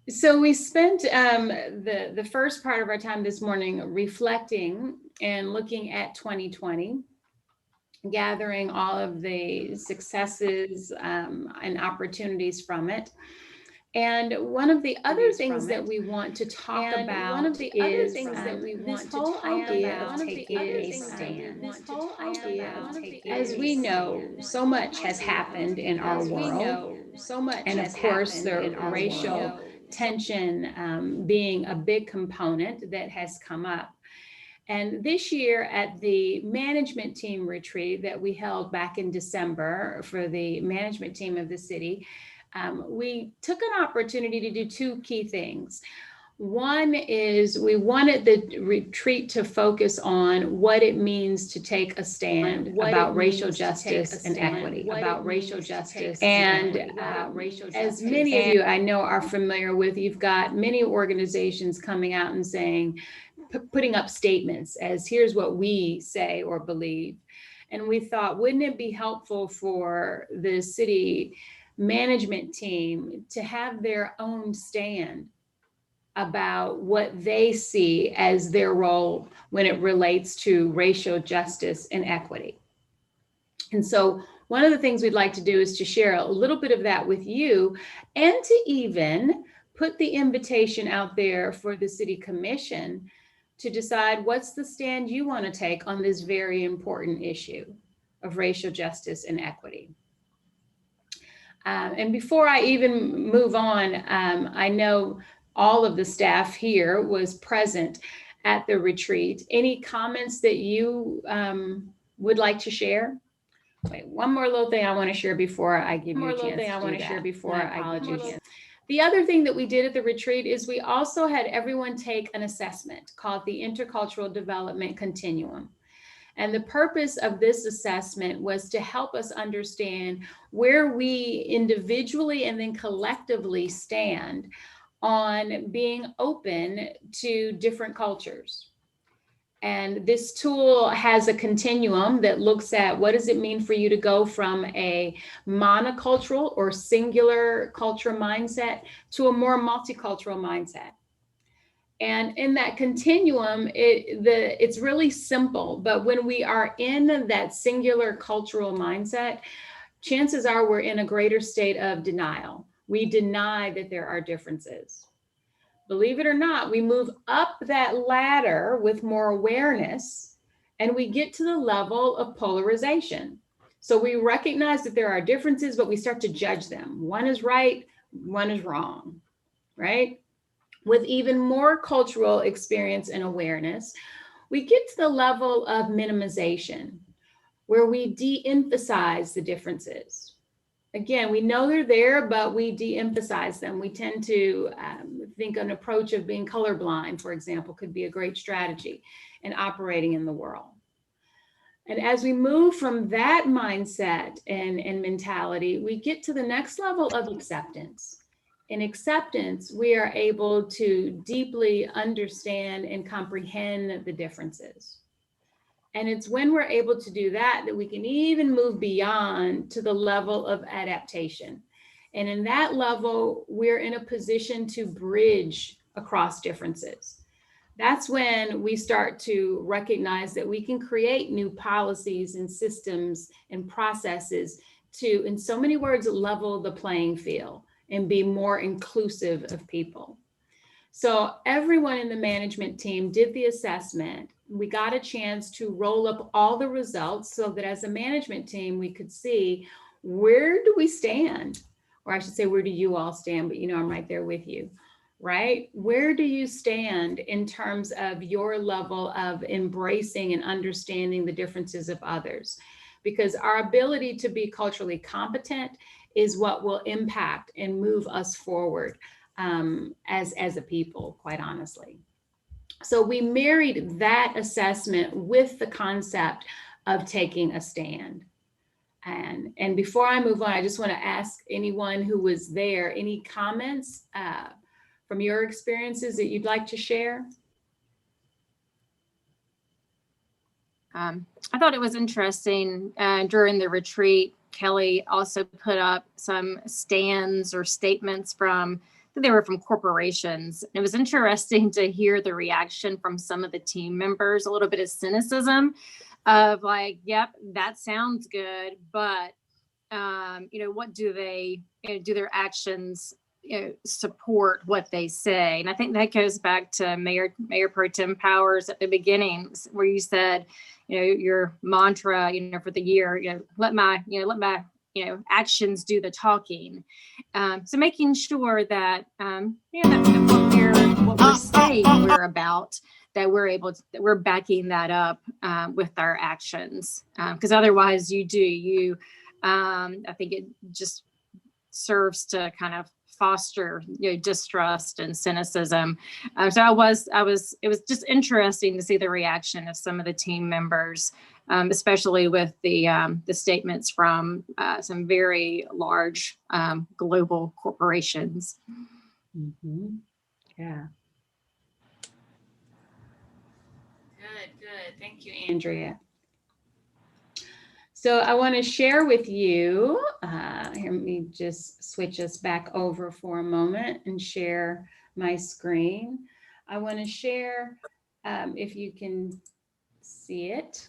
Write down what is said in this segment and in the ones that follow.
So we spent the first part of our time this morning reflecting and looking at 2020, gathering all of the successes and opportunities from it. And one of the other things that we want to talk about is this whole idea of taking a stand. As we know, so much has happened in our world. And of course, the racial tension being a big component that has come up. And this year at the management team retreat that we held back in December for the management team of the city, we took an opportunity to do two key things. One is we wanted the retreat to focus on what it means to take a stand about racial justice and equity. And as many of you I know are familiar with, you've got many organizations coming out and saying, putting up statements as here's what we say or believe. And we thought, wouldn't it be helpful for the city management team to have their own stand about what they see as their role when it relates to racial justice and equity? And so one of the things we'd like to do is to share a little bit of that with you, and to even put the invitation out there for the city commission to decide what's the stand you want to take on this very important issue of racial justice and equity. And before I even move on, I know all of the staff here was present at the retreat. Any comments that you would like to share? Wait, one more little thing I want to share before I give you a chance. The other thing that we did at the retreat is we also had everyone take an assessment called the Intercultural Development Continuum. And the purpose of this assessment was to help us understand where we individually and then collectively stand on being open to different cultures. And this tool has a continuum that looks at what does it mean for you to go from a monocultural or singular culture mindset to a more multicultural mindset. And in that continuum, it's really simple, but when we are in that singular cultural mindset, chances are we're in a greater state of denial. We deny that there are differences. Believe it or not, we move up that ladder with more awareness and we get to the level of polarization. So we recognize that there are differences, but we start to judge them. One is right, one is wrong, right? With even more cultural experience and awareness, we get to the level of minimization, where we de-emphasize the differences. Again, we know they're there, but we de-emphasize them. We tend to think an approach of being colorblind, for example, could be a great strategy in operating in the world. And as we move from that mindset and mentality, we get to the next level of acceptance. In acceptance, we are able to deeply understand and comprehend the differences. And it's when we're able to do that that we can even move beyond to the level of adaptation. And in that level, we're in a position to bridge across differences. That's when we start to recognize that we can create new policies and systems and processes to, in so many words, level the playing field and be more inclusive of people. So everyone in the management team did the assessment. We got a chance to roll up all the results so that as a management team, we could see where do we stand? Or I should say, where do you all stand? But you know, I'm right there with you, right? Where do you stand in terms of your level of embracing and understanding the differences of others? Because our ability to be culturally competent is what will impact and move us forward as a people, quite honestly. So we married that assessment with the concept of taking a stand. And before I move on, I just want to ask anyone who was there, any comments from your experiences that you'd like to share? I thought it was interesting during the retreat. Kelly also put up some stands or statements from they were from corporations. It was interesting to hear the reaction from some of the team members, a little bit of cynicism of like, yep, that sounds good, but what do they, do their actions, support what they say? And I think that goes back to Mayor Pro Tem Powers at the beginning, where you said, your mantra, for the year, let my actions do the talking. So making sure that, that what we're saying we're about, that we're backing that up with our actions. Because otherwise I think it just serves to kind of foster distrust and cynicism. So it was just interesting to see the reaction of some of the team members, especially with the statements from some very large global corporations. Mm-hmm. Yeah. Good. Thank you, Andrea. So I want to share with you, here, let me just switch us back over for a moment and share my screen. I want to share, if you can see it,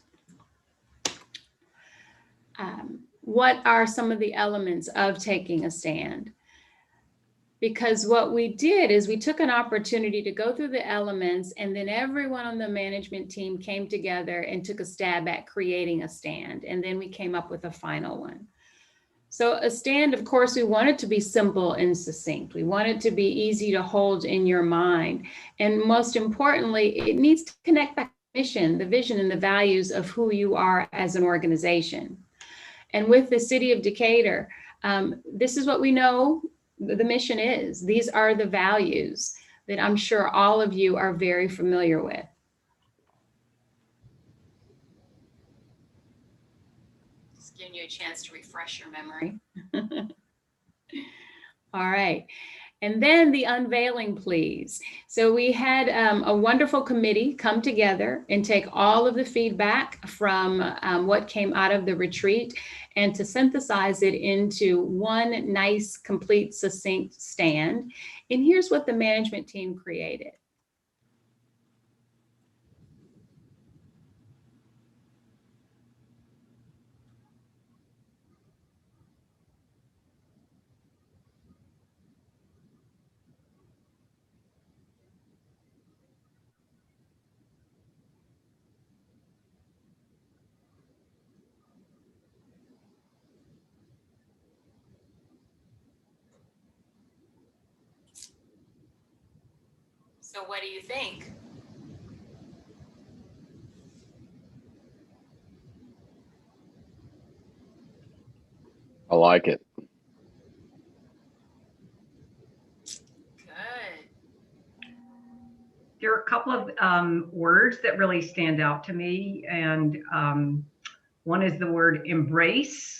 what are some of the elements of taking a stand? Because what we did is we took an opportunity to go through the elements, and then everyone on the management team came together and took a stab at creating a stand. And then we came up with a final one. So a stand, of course, we want it to be simple and succinct. We want it to be easy to hold in your mind. And most importantly, it needs to connect back to the mission, the vision, and the values of who you are as an organization. And with the city of Decatur, this is what we know the mission is. These are the values that I'm sure all of you are very familiar with. Just giving you a chance to refresh your memory. All right. And then the unveiling, please. So we had a wonderful committee come together and take all of the feedback from what came out of the retreat and to synthesize it into one nice, complete, succinct stand. And here's what the management team created. So what do you think? I like it. Good. There are a couple of words that really stand out to me, and one is the word embrace.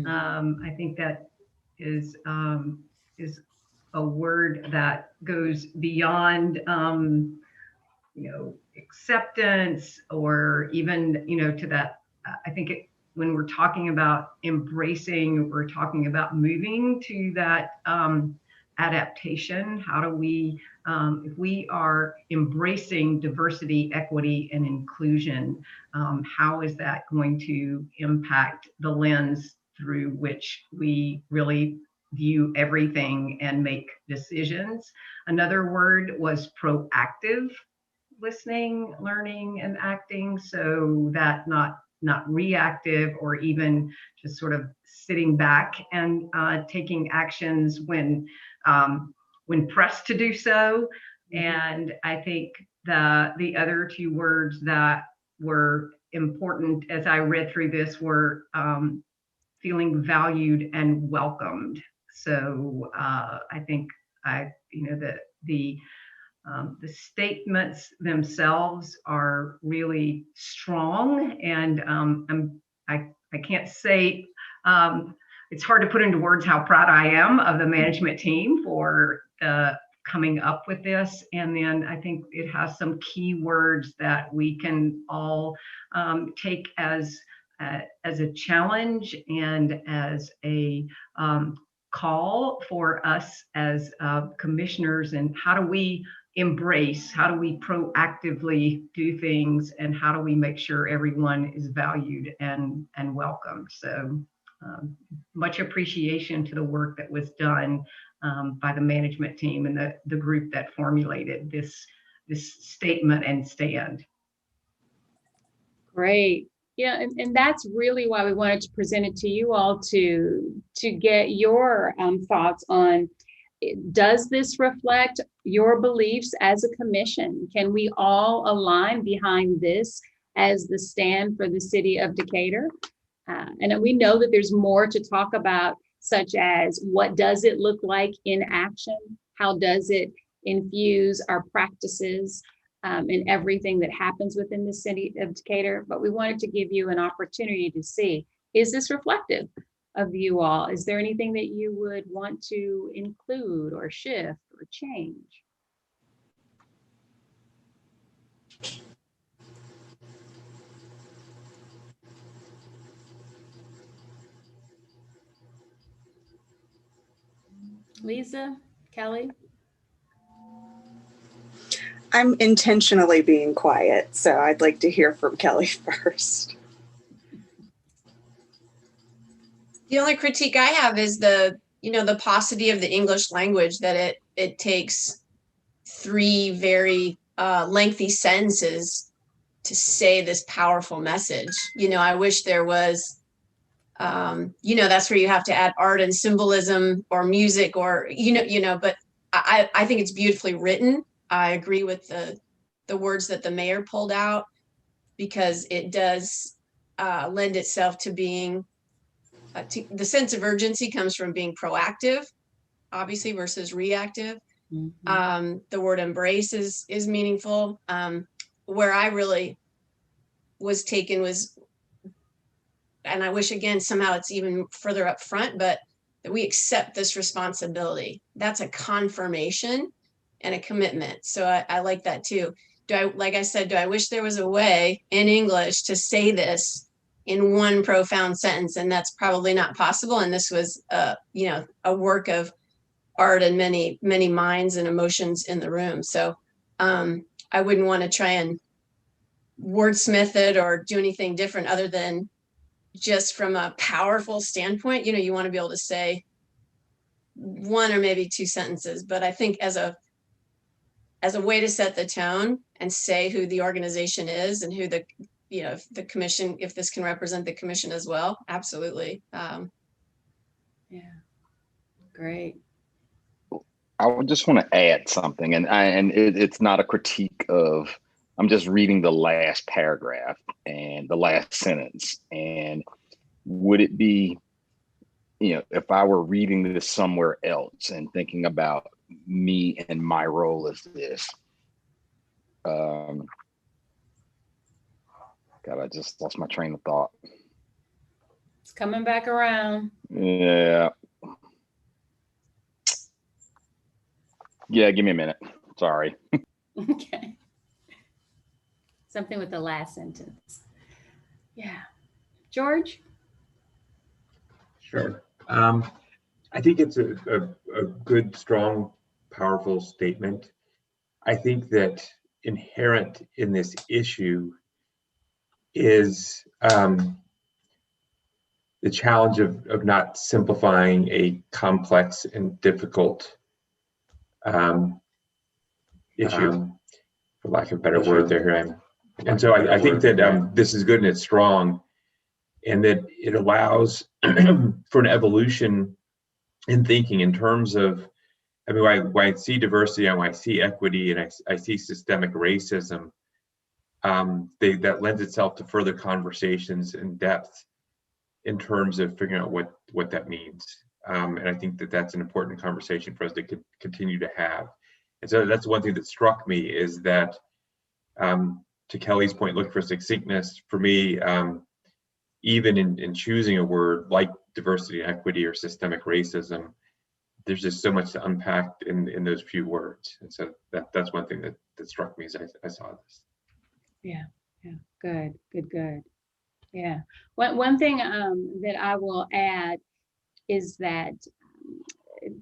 I think that is a word that goes beyond acceptance, or even to that. I think when we're talking about embracing, we're talking about moving to that adaptation. How do we, if we are embracing diversity, equity, and inclusion, how is that going to impact the lens through which we really view everything and make decisions? Another word was proactive listening, learning, and acting, so that not reactive, or even just sort of sitting back and taking actions when pressed to do so. And I think the other two words that were important as I read through this were feeling valued and welcomed. So I think the statements themselves are really strong, and I can't say, it's hard to put into words how proud I am of the management team for coming up with this. And then I think it has some key words that we can all take as a challenge and as a call for us as commissioners, and how do we embrace, how do we proactively do things, and how do we make sure everyone is valued and welcomed. So much appreciation to the work that was done by the management team and the group that formulated this statement and stand. Great. Yeah, and that's really why we wanted to present it to you all to get your thoughts on, does this reflect your beliefs as a commission? Can we all align behind this as the stand for the city of Decatur? And we know that there's more to talk about, such as what does it look like in action? How does it infuse our practices in everything that happens within the city of Decatur? But we wanted to give you an opportunity to see, is this reflective of you all? Is there anything that you would want to include or shift or change? Lisa, Kelly? I'm intentionally being quiet, so I'd like to hear from Kelly first. The only critique I have is the paucity of the English language, that it takes 3 very lengthy sentences to say this powerful message. I wish there was, that's where you have to add art and symbolism or music or, but I think it's beautifully written. I agree with the words that the mayor pulled out, because it does lend itself to being, the sense of urgency comes from being proactive, obviously, versus reactive. Mm-hmm. The word embrace is meaningful. Where I really was taken was, and I wish again, somehow it's even further up front, but that we accept this responsibility. That's a confirmation and a commitment. So I like that too. Like I said, do I wish there was a way in English to say this in one profound sentence? And that's probably not possible. And this was, a work of art and many, many minds and emotions in the room. So I wouldn't want to try and wordsmith it or do anything different, other than just from a powerful standpoint. You want to be able to say 1 or maybe 2 sentences, but I think as a way to set the tone and say who the organization is and who if the commission, if this can represent the commission as well. Absolutely. Yeah, great. I would just want to add something, and it's not a critique of, I'm just reading the last paragraph and the last sentence. And would it be, if I were reading this somewhere else and thinking about me and my role as this, God, I just lost my train of thought. It's coming back around. Yeah. Yeah, give me a minute. Sorry. Okay. Something with the last sentence. Yeah. George? Sure. I think it's a good, strong, powerful statement. I think that inherent in this issue is the challenge of not simplifying a complex and difficult issue, for lack of a better word there. And so I think that this is good and it's strong, and that it allows for an evolution in thinking in terms of, when I see diversity and when I see equity and I see systemic racism, that lends itself to further conversations in depth in terms of figuring out what that means. And I think that that's an important conversation for us to continue to have. And so that's one thing that struck me, is that, to Kelly's point, look for succinctness. For me, even in choosing a word like diversity and equity or systemic racism, there's just so much to unpack in those few words. And so that's one thing that struck me as I saw this. Yeah, good. Yeah. One thing that I will add is that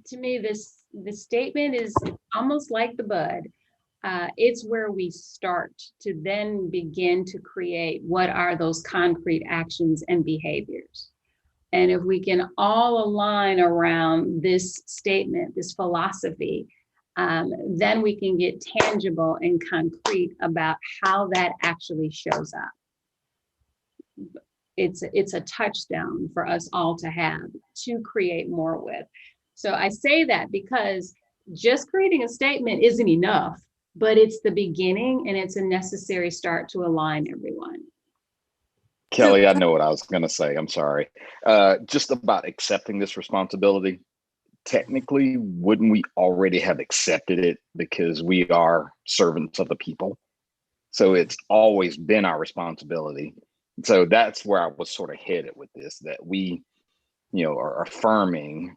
to me, the statement is almost like the bud. It's where we start to then begin to create what are those concrete actions and behaviors. And if we can all align around this statement, this philosophy, then we can get tangible and concrete about how that actually shows up. It's a touchstone for us all to have, to create more with. So I say that because just creating a statement isn't enough, but it's the beginning and it's a necessary start to align everyone. Kelly, I know what I was going to say. I'm sorry. Just about accepting this responsibility. Technically, wouldn't we already have accepted it because we are servants of the people? So it's always been our responsibility. So that's where I was sort of headed with this, that we, are affirming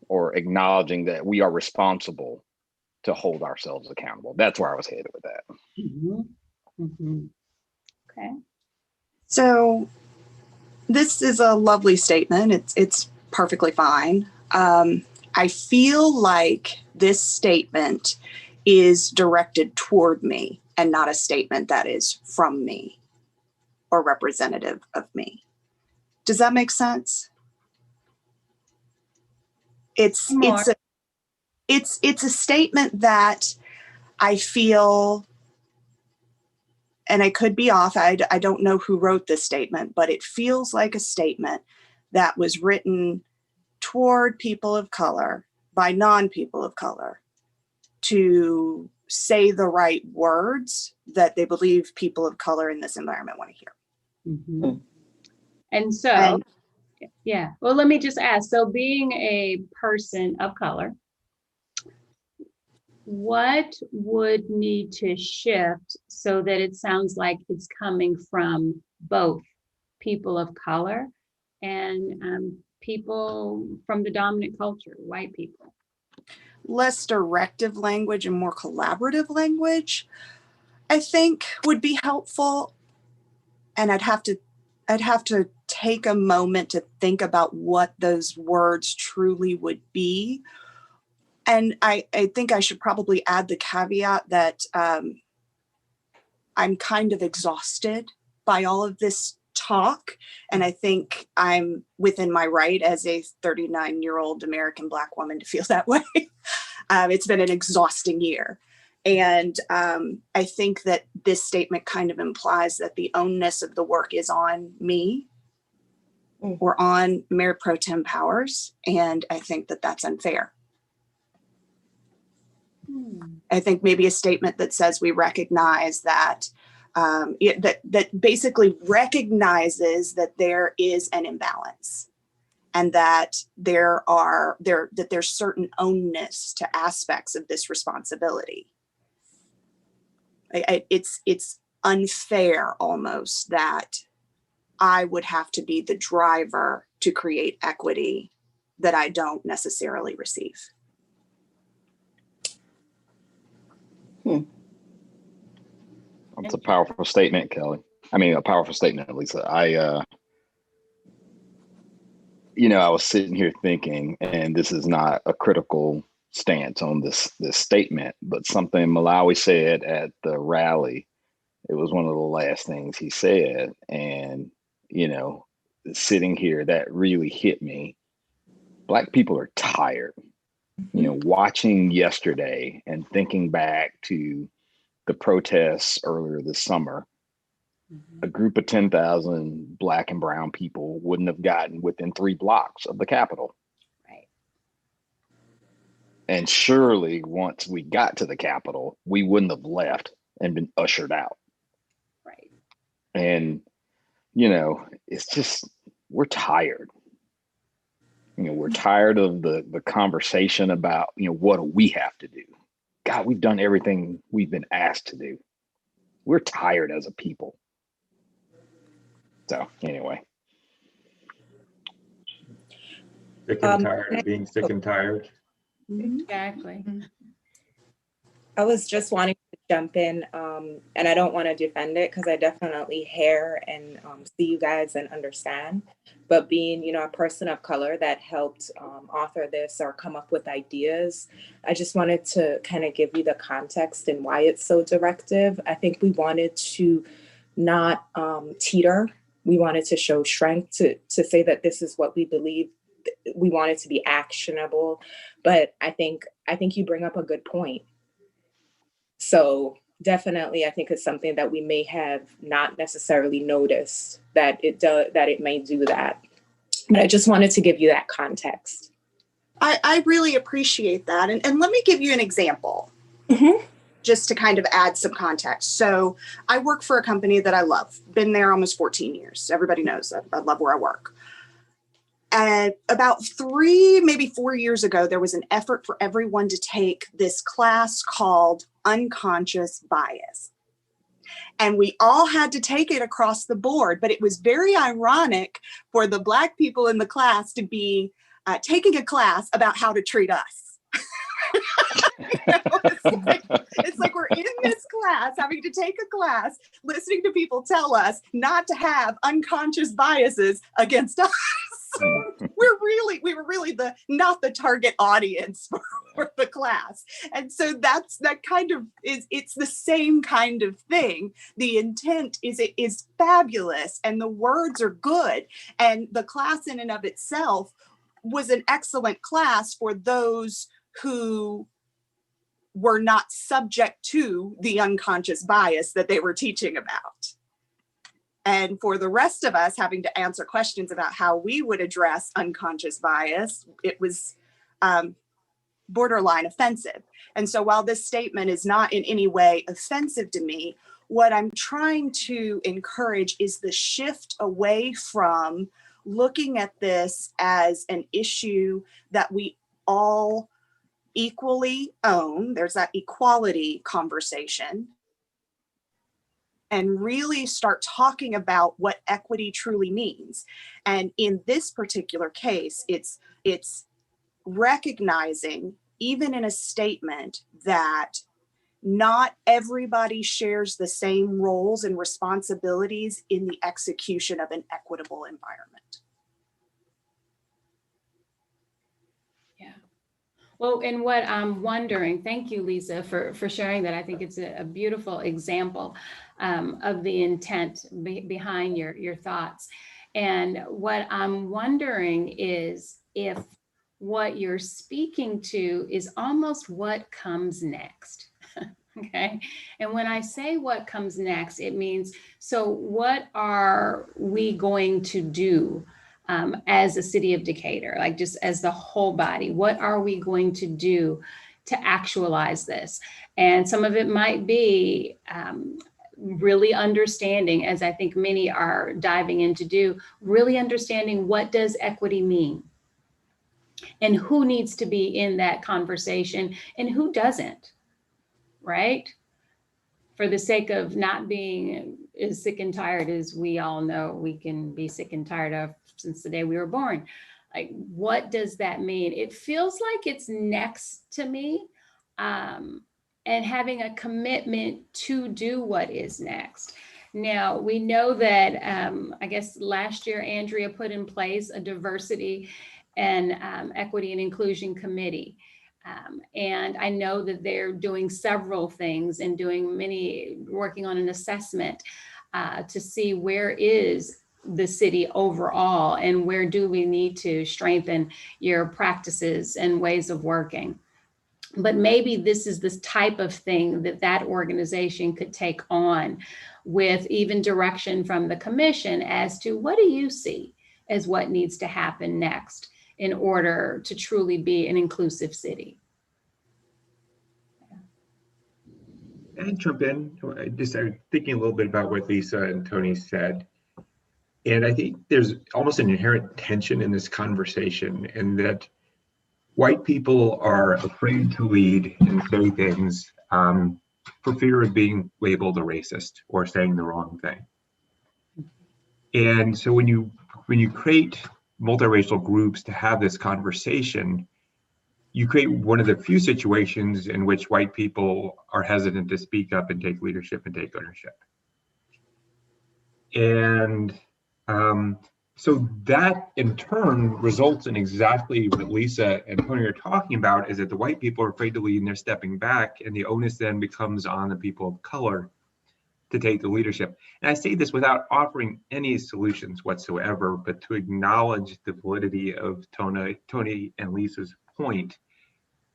or acknowledging that we are responsible to hold ourselves accountable. That's where I was headed with that. Mm-hmm. Mm-hmm. Okay. So this is a lovely statement. It's perfectly fine. I feel like this statement is directed toward me and not a statement that is from me or representative of me. Does that make sense? It's a statement that I feel, and I could be off, I don't know who wrote this statement, but it feels like a statement that was written toward people of color by non-people of color to say the right words that they believe people of color in this environment want to hear. Mm-hmm. And so, yeah, well, let me just ask, so being a person of color, what would need to shift so that it sounds like it's coming from both people of color and people from the dominant culture, white people? Less directive language and more collaborative language, I think, would be helpful. And I'd have to take a moment to think about what those words truly would be. And I think I should probably add the caveat that I'm kind of exhausted by all of this talk. And I think I'm within my right as a 39-year-old American Black woman to feel that way. It's been an exhausting year. And I think that this statement kind of implies that the onus of the work is on me or on Mayor Pro Tem Powers. And I think that that's unfair. I think maybe a statement that says we recognize that, that basically recognizes that there is an imbalance and that there's certain ownness to aspects of this responsibility. It's unfair almost that I would have to be the driver to create equity that I don't necessarily receive. It's a powerful statement, Kelly. I mean, a powerful statement, Lisa. I was sitting here thinking, and this is not a critical stance on this statement, but something Malawi said at the rally. It was one of the last things he said. And, sitting here, that really hit me. Black people are tired. Watching yesterday and thinking back to the protests earlier this summer, a group of 10,000 Black and brown people wouldn't have gotten within 3 blocks of the Capitol. Right. And surely once we got to the Capitol, we wouldn't have left and been ushered out. Right. And, it's just, we're tired. We're tired of the conversation about, what do we have to do? God, we've done everything we've been asked to do. We're tired as a people. So anyway. Sick and tired of being sick and tired. Exactly. I was just wanting to jump in, and I don't want to defend it because I definitely hear and see you guys and understand. But being, a person of color that helped author this or come up with ideas, I just wanted to kind of give you the context and why it's so directive. I think we wanted to not teeter. We wanted to show strength to say that this is what we believe. We want it to be actionable, but I think you bring up a good point. So definitely, I think it's something that we may have not necessarily noticed that it may do that. But I just wanted to give you that context. I really appreciate that. And let me give you an example, just to kind of add some context. So I work for a company that I love. Been there almost 14 years. Everybody knows I love where I work. And about 3, maybe 4 years ago, there was an effort for everyone to take this class called Unconscious Bias. And we all had to take it across the board, but it was very ironic for the Black people in the class to be taking a class about how to treat us. It's like we're in this class, having to take a class, listening to people tell us not to have unconscious biases against us. We were really not the target audience for the class. And so that kind of it's the same kind of thing. The intent is fabulous and the words are good. And the class in and of itself was an excellent class for those who were not subject to the unconscious bias that they were teaching about. And for the rest of us having to answer questions about how we would address unconscious bias, it was borderline offensive. And so while this statement is not in any way offensive to me, what I'm trying to encourage is the shift away from looking at this as an issue that we all equally own. There's that equality conversation. And really start talking about what equity truly means. And in this particular case, it's recognizing, even in a statement, that not everybody shares the same roles and responsibilities in the execution of an equitable environment. Yeah. Well, and what I'm wondering, thank you, Lisa, for sharing that. I think it's a beautiful example of the intent behind your thoughts. And what I'm wondering is if what you're speaking to is almost what comes next. Okay. And when I say what comes next, it means, so what are we going to do as a city of Decatur, like just as the whole body? What are we going to do to actualize this? And some of it might be really understanding, as I think many are diving in to do, really understanding what does equity mean and who needs to be in that conversation and who doesn't, right? For the sake of not being as sick and tired as we all know we can be sick and tired of since the day we were born. Like, what does that mean? It feels like it's next to me, and having a commitment to do what is next. Now, we know that, I guess last year, Andrea put in place a diversity and equity and inclusion committee. And I know that they're doing several things and working on an assessment to see where is the city overall and where do we need to strengthen your practices and ways of working. But maybe this is this type of thing that organization could take on, with even direction from the commission as to what do you see as what needs to happen next in order to truly be an inclusive city. Can I jump in? I started thinking a little bit about what Lisa and Tony said. And I think there's almost an inherent tension in this conversation, in that white people are afraid to lead and say things for fear of being labeled a racist or saying the wrong thing. And so when you create multiracial groups to have this conversation, you create one of the few situations in which white people are hesitant to speak up and take leadership and take ownership. And so that in turn results in exactly what Lisa and Tony are talking about, is that the white people are afraid to lead and they're stepping back, and the onus then becomes on the people of color to take the leadership. And I say this without offering any solutions whatsoever, but to acknowledge the validity of Tony and Lisa's point,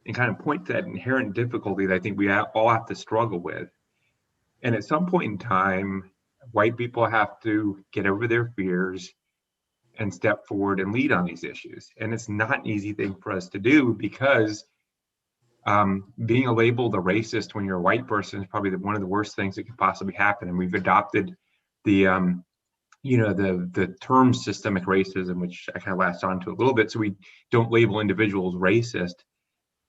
and kind of point to that inherent difficulty that I think we all have to struggle with. And at some point in time, white people have to get over their fears and step forward and lead on these issues. And it's not an easy thing for us to do, because being labeled a racist when you're a white person is probably one of the worst things that could possibly happen. And we've adopted the term systemic racism, which I kind of latched onto a little bit, so we don't label individuals racist.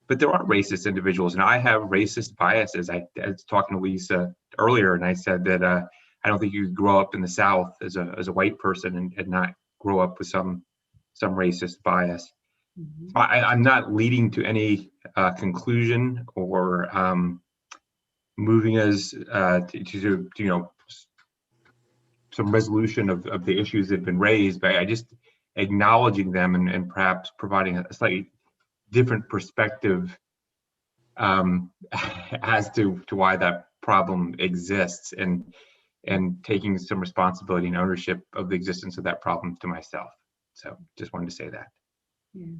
But there are racist individuals, and I have racist biases. I was talking to Lisa earlier, and I said that I don't think you could grow up in the South as a white person and not grow up with some racist bias. Mm-hmm. I'm not leading to any conclusion or moving us to some resolution of the issues that have been raised, but I just acknowledging them and perhaps providing a slightly different perspective as to why that problem exists, and taking some responsibility and ownership of the existence of that problem to myself. So just wanted to say that. Yeah.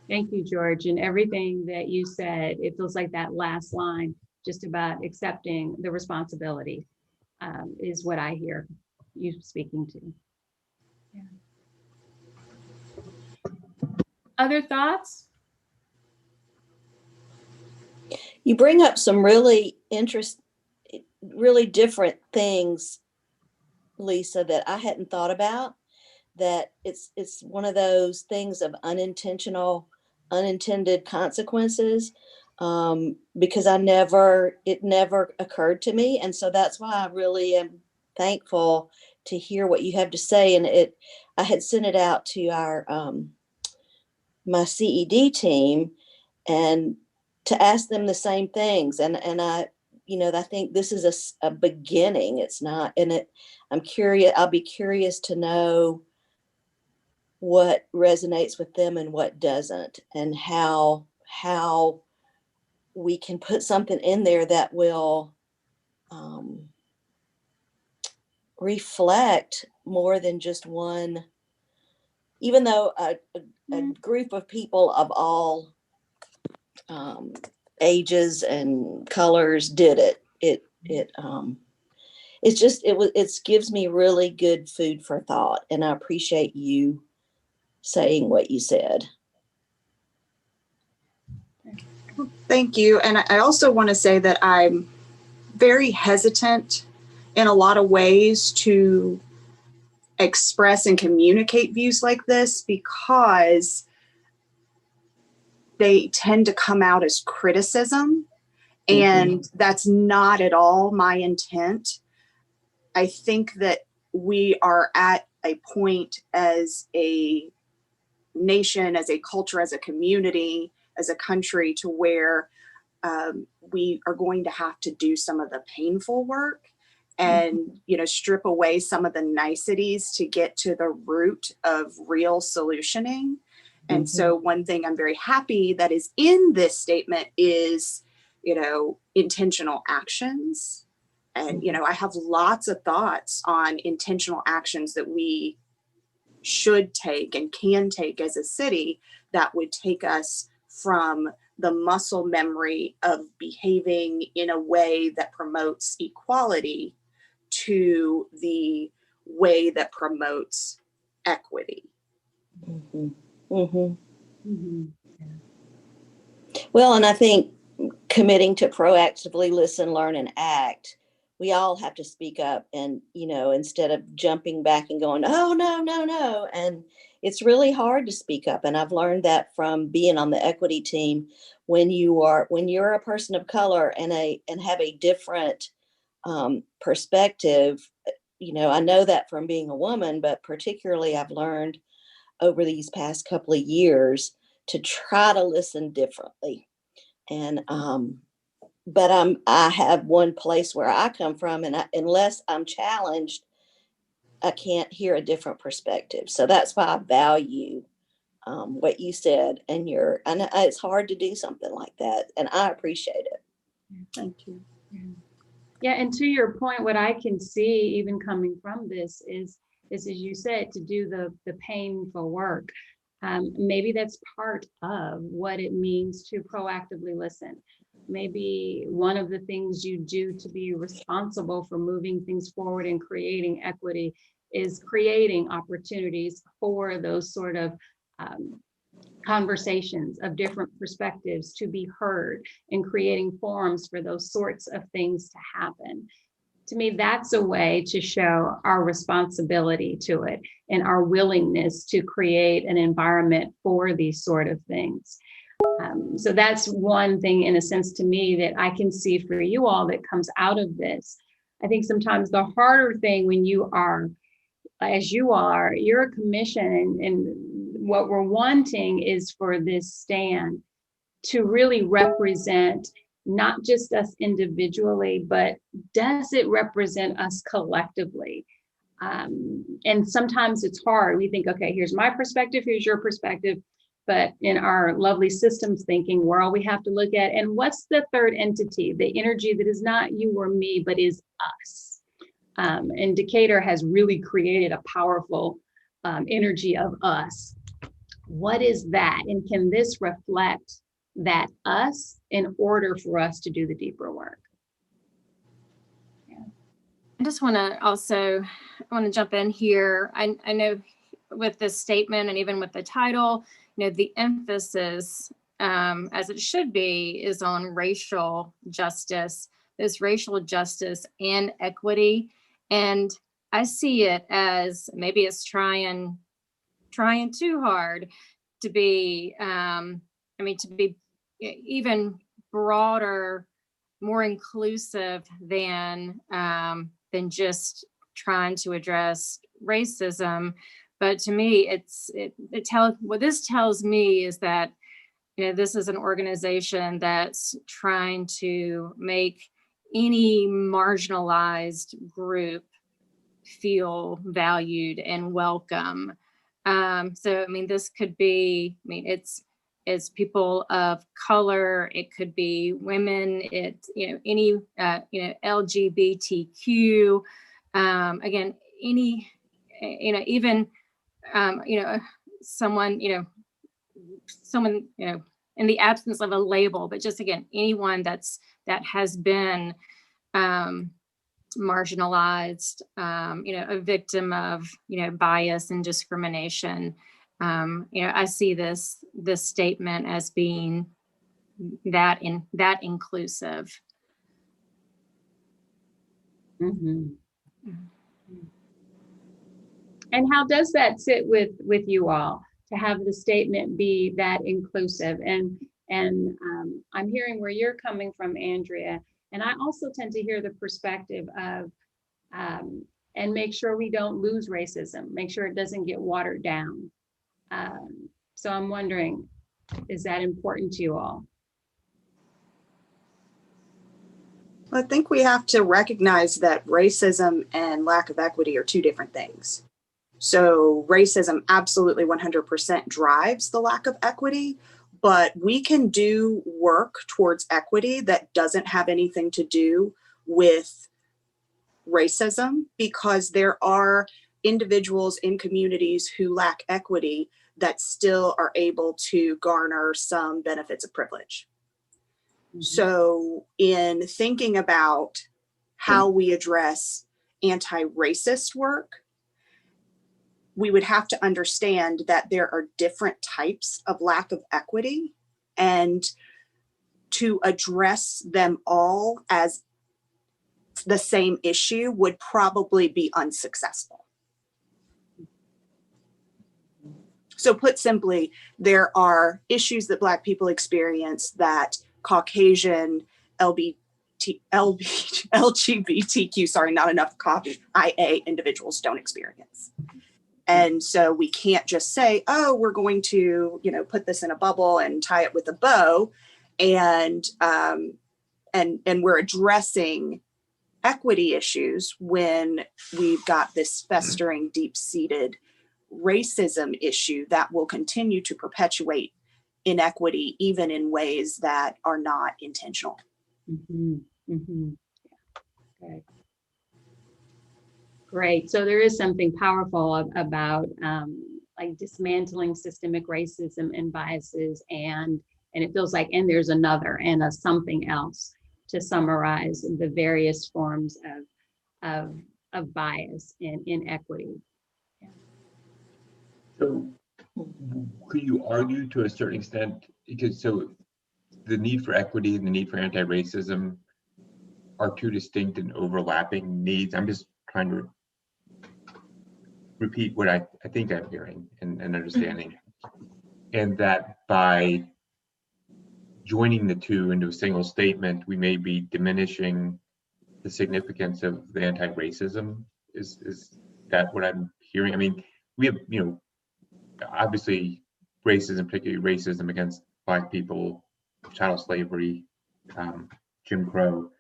Thank you, George. And everything that you said, it feels like that last line, just about accepting the responsibility, is what I hear you speaking to. Yeah. Other thoughts? You bring up some really different things, Lisa, that I hadn't thought about. That it's one of those things of unintended consequences, because it never occurred to me. And so that's why I really am thankful to hear what you have to say. And I had sent it out to our my CED team and to ask them the same things. And I think this is a beginning. It's not, and I'm curious, I'll be curious to know what resonates with them and what doesn't, and how we can put something in there that will reflect more than just one, even though a group of people of all ages and colors did it. It gives me really good food for thought, and I appreciate you saying what you said. Thank you. And I also want to say that I'm very hesitant in a lot of ways to express and communicate views like this, because they tend to come out as criticism, and that's not at all my intent. I think that we are at a point as a nation, as a culture, as a community, as a country, to where we are going to have to do some of the painful work and strip away some of the niceties to get to the root of real solutioning. And so one thing I'm very happy that is in this statement is, intentional actions. And, I have lots of thoughts on intentional actions that we should take and can take as a city that would take us from the muscle memory of behaving in a way that promotes equality to the way that promotes equity. Well, and I think committing to proactively listen, learn, and act, we all have to speak up, and, instead of jumping back and going, oh, no. And it's really hard to speak up. And I've learned that from being on the equity team. When you're a person of color and have a different perspective, I know that from being a woman, but particularly I've learned over these past couple of years to try to listen differently. And but I have one place where I come from, and unless I'm challenged, I can't hear a different perspective. So that's why I value what you said, and it's hard to do something like that, and I appreciate it. Thank you. Yeah, and to your point, what I can see even coming from this is as you said, to do the painful work. Maybe that's part of what it means to proactively listen. Maybe one of the things you do to be responsible for moving things forward and creating equity is creating opportunities for those sort of conversations of different perspectives to be heard, and creating forums for those sorts of things to happen. To me, that's a way to show our responsibility to it and our willingness to create an environment for these sort of things. So that's one thing, in a sense, to me, that I can see for you all that comes out of this. I think sometimes the harder thing when you are, as you are, you're a commission, and what we're wanting is for this stand to really represent not just us individually, but does it represent us collectively? And sometimes it's hard. We think, okay, here's my perspective, here's your perspective. But in our lovely systems thinking, we're all we have to look at. And what's the third entity, the energy that is not you or me, but is us? And Decatur has really created a powerful energy of us. What is that? And can this reflect that us in order for us to do the deeper work? Yeah. I just want to jump in here. I know with this statement and even with the title, the emphasis, as it should be, is on racial justice. There's racial justice and equity. And I see it as maybe it's trying too hard to be, to be even broader, more inclusive than just trying to address racism. But to me, what this tells me is that, this is an organization that's trying to make any marginalized group feel valued and welcome. So, this could be, it's people of color, it could be women, it's, any, LGBTQ, again, any, even, someone, in the absence of a label, but just, again, anyone that has been marginalized, a victim of, bias and discrimination. I see this statement as being that inclusive. Mm-hmm. And how does that sit with you all to have the statement be that inclusive? And I'm hearing where you're coming from, Andrea, and I also tend to hear the perspective of and make sure we don't lose racism, make sure it doesn't get watered down. So I'm wondering, is that important to you all? I think we have to recognize that racism and lack of equity are two different things. So racism absolutely 100% drives the lack of equity, but we can do work towards equity that doesn't have anything to do with racism, because there are individuals in communities who lack equity that still are able to garner some benefits of privilege. Mm-hmm. So in thinking about how we address anti-racist work, we would have to understand that there are different types of lack of equity, and to address them all as the same issue would probably be unsuccessful. So put simply, there are issues that Black people experience that Caucasian LGBTQ, sorry, not enough coffee, IA individuals don't experience. And so we can't just say, oh, we're going to, put this in a bubble and tie it with a bow. And we're addressing equity issues when we've got this festering, deep-seated racism issue that will continue to perpetuate inequity, even in ways that are not intentional. Mm-hmm. Mm-hmm. Okay. Great. So there is something powerful about like dismantling systemic racism and biases, and it feels like, and there's another and a something else to summarize the various forms of bias and inequity. Yeah. So could you argue to a certain extent, because so the need for equity and the need for anti-racism are two distinct and overlapping needs? I'm just trying to repeat what I think I'm hearing and understanding. And that by joining the two into a single statement, we may be diminishing the significance of the anti-racism. Is that what I'm hearing? I mean, we have, obviously racism, particularly racism against Black people, chattel slavery, Jim Crow,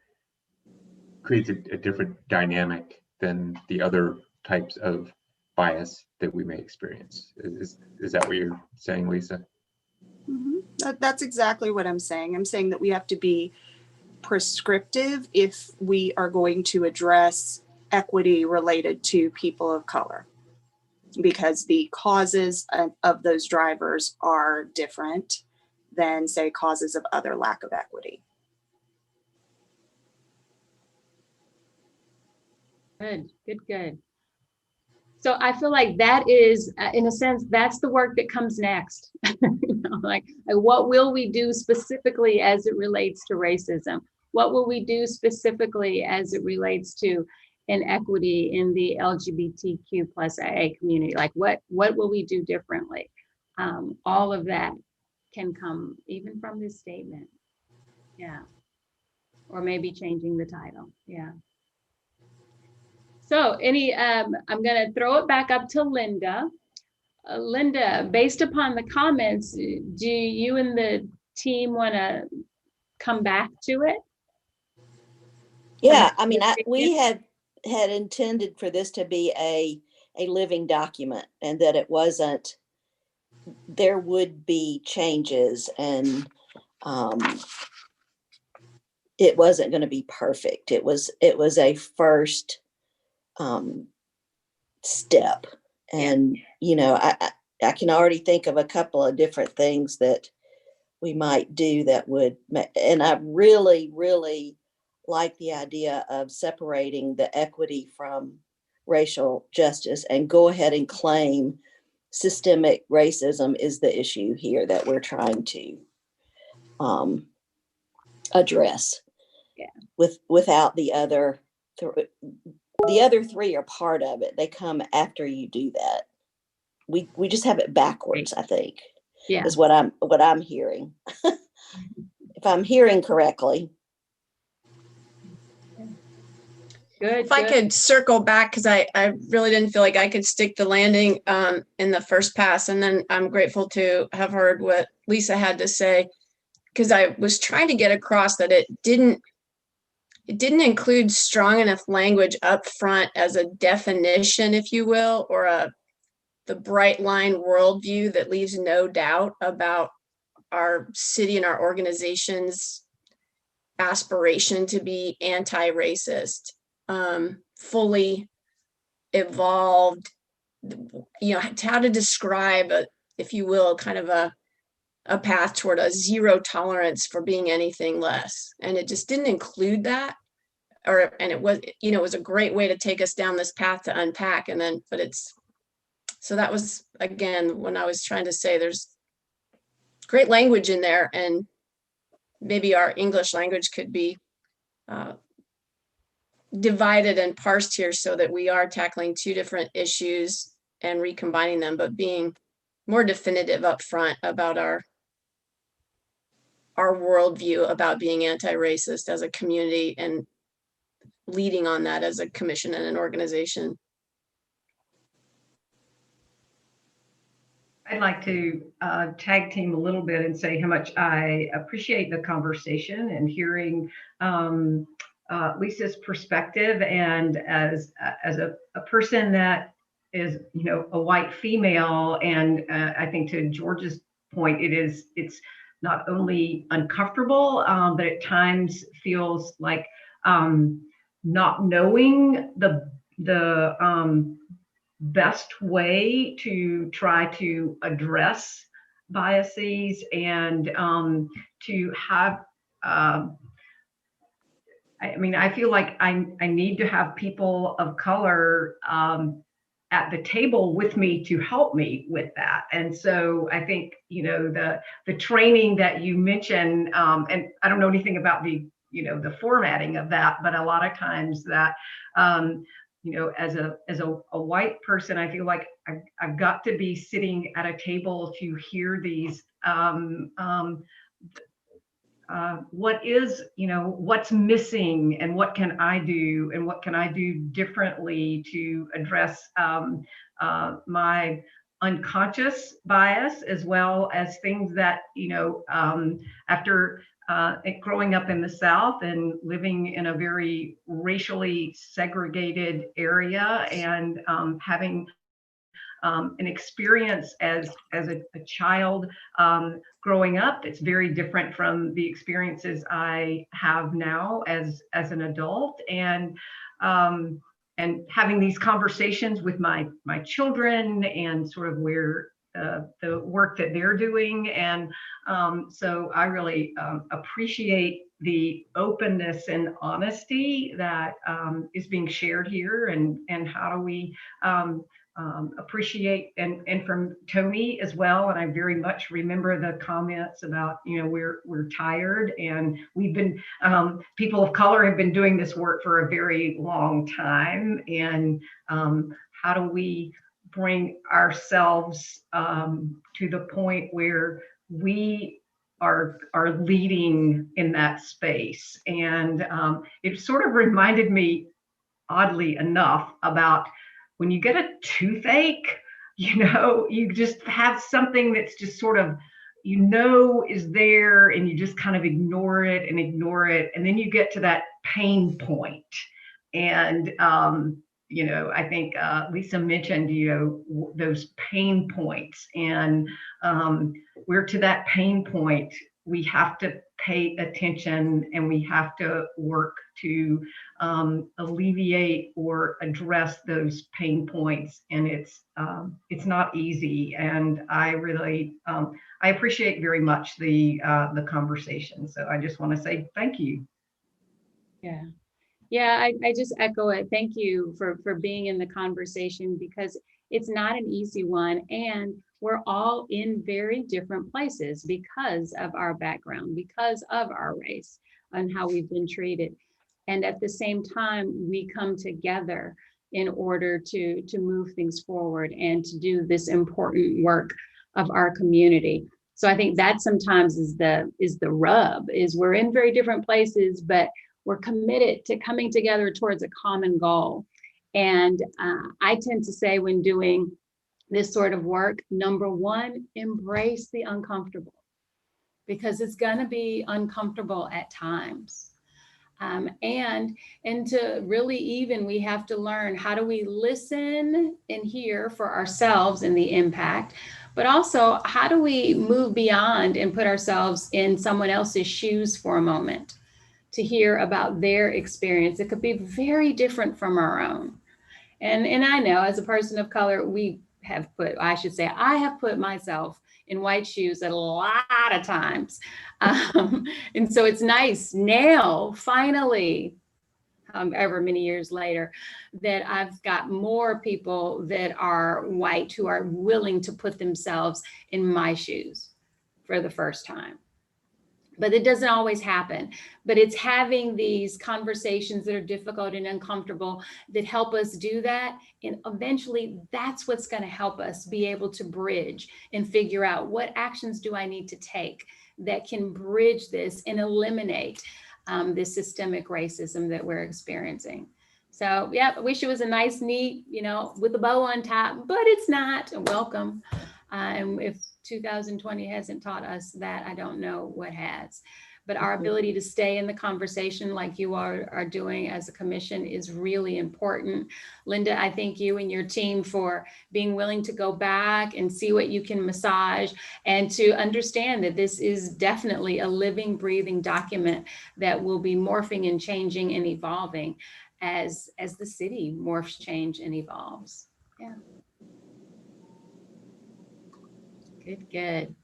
creates a different dynamic than the other types of bias that we may experience. Is that what you're saying, Lisa? Mm-hmm. That's exactly what I'm saying. I'm saying that we have to be prescriptive if we are going to address equity related to people of color, because the causes of those drivers are different than, say, causes of other lack of equity. Good. So I feel like that is, in a sense, that's the work that comes next. Like what will we do specifically as it relates to racism? What will we do specifically as it relates to inequity in the LGBTQ plus AA community? Like what will we do differently? All of that can come even from this statement. Yeah. Or maybe changing the title. Yeah. So I'm going to throw it back up to Linda. Linda, based upon the comments, do you and the team want to come back to it? Yeah, I mean, we had intended for this to be a living document, and that it wasn't, there would be changes, and it wasn't going to be perfect. It was a first step. And, I can already think of a couple of different things that we might do that would, and I really, really like the idea of separating the equity from racial justice and go ahead and claim systemic racism is the issue here that we're trying to address. Yeah. Without the other three are part of it. They come after you do that. We just have it backwards, I think. Yeah. Is what I'm hearing. If I'm hearing correctly. Good. If I could circle back, because I really didn't feel like I could stick the landing in the first pass. And then I'm grateful to have heard what Lisa had to say, because I was trying to get across that it didn't include strong enough language up front as a definition, if you will, or the bright line worldview that leaves no doubt about our city and our organization's aspiration to be anti-racist, fully evolved, how to describe, if you will, kind of a path toward a zero tolerance for being anything less. And it just didn't include that. And it was, it was a great way to take us down this path to unpack. So that was, again, when I was trying to say there's great language in there, and maybe our English language could be divided and parsed here so that we are tackling two different issues and recombining them, but being more definitive up front about our worldview about being anti-racist as a community and leading on that as a commission and an organization. I'd like to tag team a little bit and say how much I appreciate the conversation and hearing Lisa's perspective. And as a person that is, you know, a white female, and I think to George's point, it's not only uncomfortable, but at times feels like not knowing the best way to try to address biases and to have I mean, I feel like I need to have people of color at the table with me to help me with that. And so I think, you know, the training that you mentioned, and I don't know anything about the, you know, the formatting of that, but a lot of times that, you know, as a white person, I feel like I've got to be sitting at a table to hear these what is, you know, what's missing and what can I do and what can I do differently to address my unconscious bias, as well as things that, you know, after growing up in the South and living in a very racially segregated area and having an experience as a child growing up. It's very different from the experiences I have now as an adult, and having these conversations with my children and sort of where the work that they're doing. And so I really appreciate the openness and honesty that is being shared here, and how do we appreciate, and from Tony as well. And I very much remember the comments about, you know, we're tired, and we've been people of color have been doing this work for a very long time, and how do we bring ourselves to the point where we are leading in that space. And it sort of reminded me, oddly enough, about when you get a toothache, you know, you just have something that's just sort of, you know, is there, and you just kind of ignore it. And then you get to that pain point. And, you know, I think Lisa mentioned, you know, those pain points, and we're to that pain point. We have to pay attention, and we have to work to alleviate or address those pain points. And it's not easy. And I really I appreciate very much the conversation. So I just want to say thank you. Yeah, I just echo it. Thank you for being in the conversation, because it's not an easy one, and we're all in very different places because of our background, because of our race and how we've been treated. And at the same time, we come together in order to move things forward and to do this important work of our community. So I think that sometimes is the rub, is we're in very different places, but we're committed to coming together towards a common goal. And I tend to say, when doing this sort of work, number one, embrace the uncomfortable, because it's going to be uncomfortable at times. And to really even, we have to learn, how do we listen and hear for ourselves and the impact, but also how do we move beyond and put ourselves in someone else's shoes for a moment to hear about their experience. It could be very different from our own. And I know, as a person of color, I have put myself in white shoes at a lot of times. And so it's nice now, finally, however many years later, that I've got more people that are white who are willing to put themselves in my shoes for the first time. But it doesn't always happen. But it's having these conversations that are difficult and uncomfortable that help us do that. And eventually, that's what's going to help us be able to bridge and figure out, what actions do I need to take that can bridge this and eliminate this systemic racism that we're experiencing. So yeah, I wish it was a nice, neat, you know, with a bow on top, but it's not. Welcome. And if 2020 hasn't taught us that, I don't know what has. But our ability to stay in the conversation like you are doing as a commission is really important. Linda, I thank you and your team for being willing to go back and see what you can massage and to understand that this is definitely a living, breathing document that will be morphing and changing and evolving as the city morphs, change, and evolves. Yeah. Good.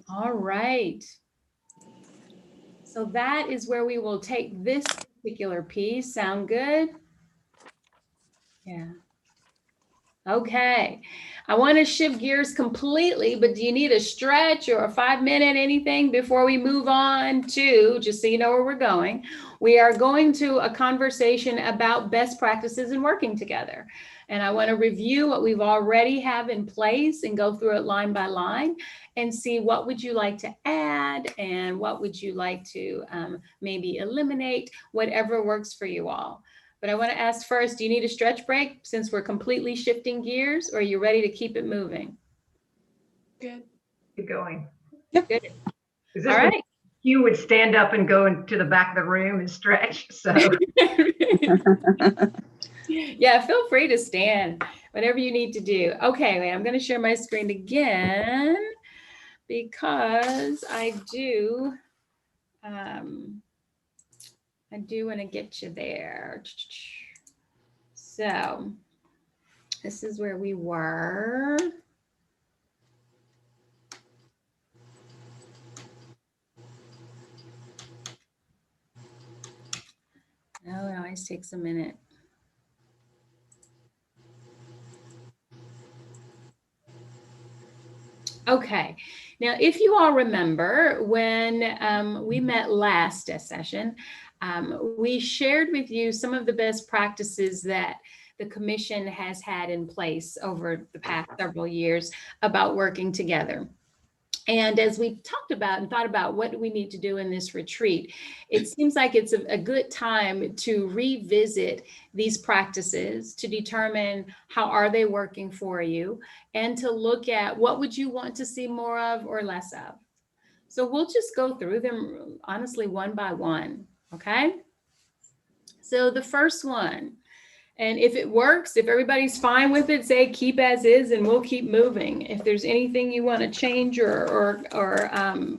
All right. So that is where we will take this particular piece. Sound good? Yeah. Okay. I want to shift gears completely, but do you need a stretch or a 5-minute anything before we move on to, just so you know where we're going, we are going to a conversation about best practices in working together. And I want to review what we've already have in place and go through it line by line and see what would you like to add and what would you like to maybe eliminate, whatever works for you all. But I want to ask first, do you need a stretch break since we're completely shifting gears, or are you ready to keep it moving? Good. Keep going. Yep. Good. All right. You would stand up and go into the back of the room and stretch. So yeah, feel free to stand, whatever you need to do. Okay, wait, I'm going to share my screen again because I do want to get you there. So this is where we were. Oh, it always takes a minute. Okay, now if you all remember when we met last session, we shared with you some of the best practices that the commission has had in place over the past several years about working together. And as we talked about and thought about what do we need to do in this retreat, it seems like it's a good time to revisit these practices to determine how are they working for you and to look at what would you want to see more of or less of. So we'll just go through them honestly one by one, okay? So the first one, and if it works, if everybody's fine with it, say keep as is and we'll keep moving. If there's anything you want to change or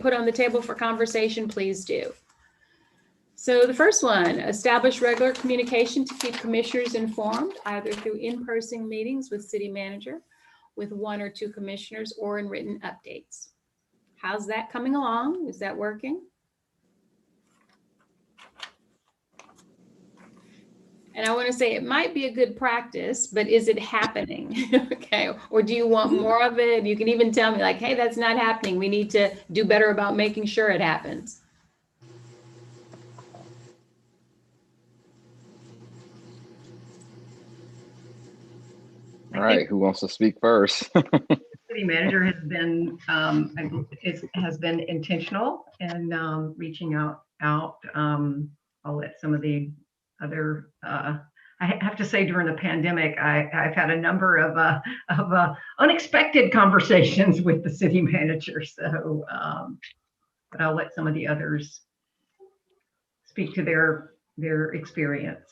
put on the table for conversation, please do. So the first one, establish regular communication to keep commissioners informed, either through in-person meetings with city manager, with 1 or 2 commissioners, or in written updates. How's that coming along? Is that working? And I want to say it might be a good practice, but is it happening? Okay. Or do you want more of it? You can even tell me like, hey, that's not happening. We need to do better about making sure it happens. All right. Who wants to speak first? City manager has been intentional in reaching out. I'll let some of the other. I have to say, during the pandemic, I've had a number of unexpected conversations with the city manager. So, but I'll let some of the others speak to their experience.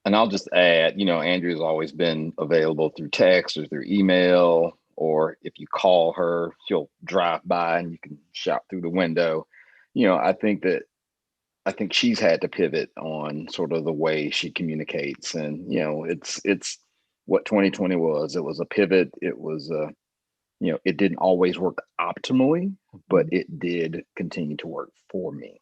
And I'll just add, Andrew's always been available through text or through email, or if you call her, she'll drive by and you can shout through the window. I think she's had to pivot on sort of the way she communicates, and it's what 2020 was. It was a pivot. It was it didn't always work optimally, but it did continue to work for me.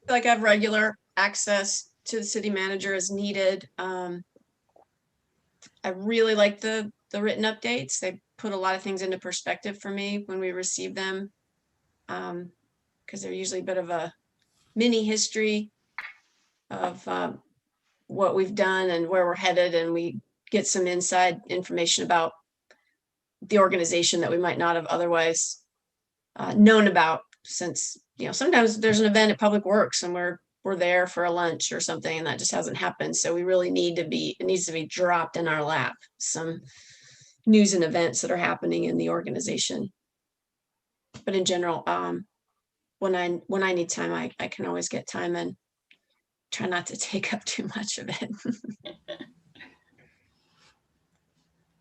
Like I have regular access to the city manager as needed. I really like the written updates. They put a lot of things into perspective for me when we receive them, because they're usually a bit of a mini history of what we've done and where we're headed, and we get some inside information about the organization that we might not have otherwise known about. since, sometimes there's an event at Public Works and we're there for a lunch or something, and that just hasn't happened. So we really it needs to be dropped in our lap, some news and events that are happening in the organization. But in general, when I need time, I can always get time and try not to take up too much of it.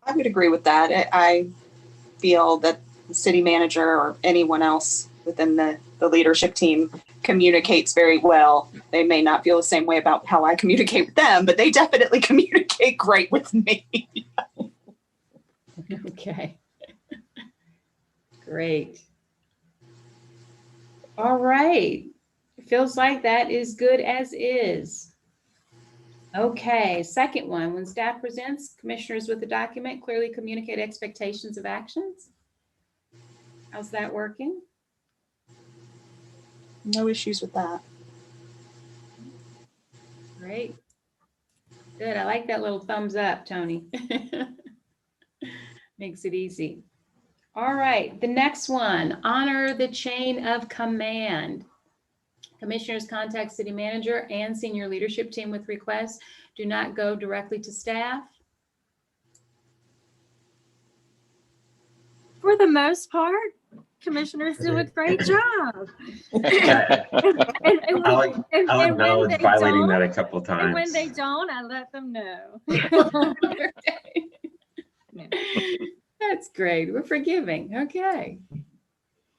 I would agree with that. I feel that the city manager or anyone else within the leadership team communicates very well. They may not feel the same way about how I communicate with them, but they definitely communicate great with me. Okay. Great. All right. Feels like that is good as is. Okay, second one, when staff presents commissioners with the document, clearly communicate expectations of actions. How's that working? No issues with that. Great. Good. I like that little thumbs up, Tony. Makes it easy. All right, the next one, honor the chain of command. Commissioners contact city manager and senior leadership team with requests. Do not go directly to staff. For the most part, commissioners do a great job. I'll acknowledge violating that a couple of times. And when they don't, I let them know. That's great. We're forgiving. Okay.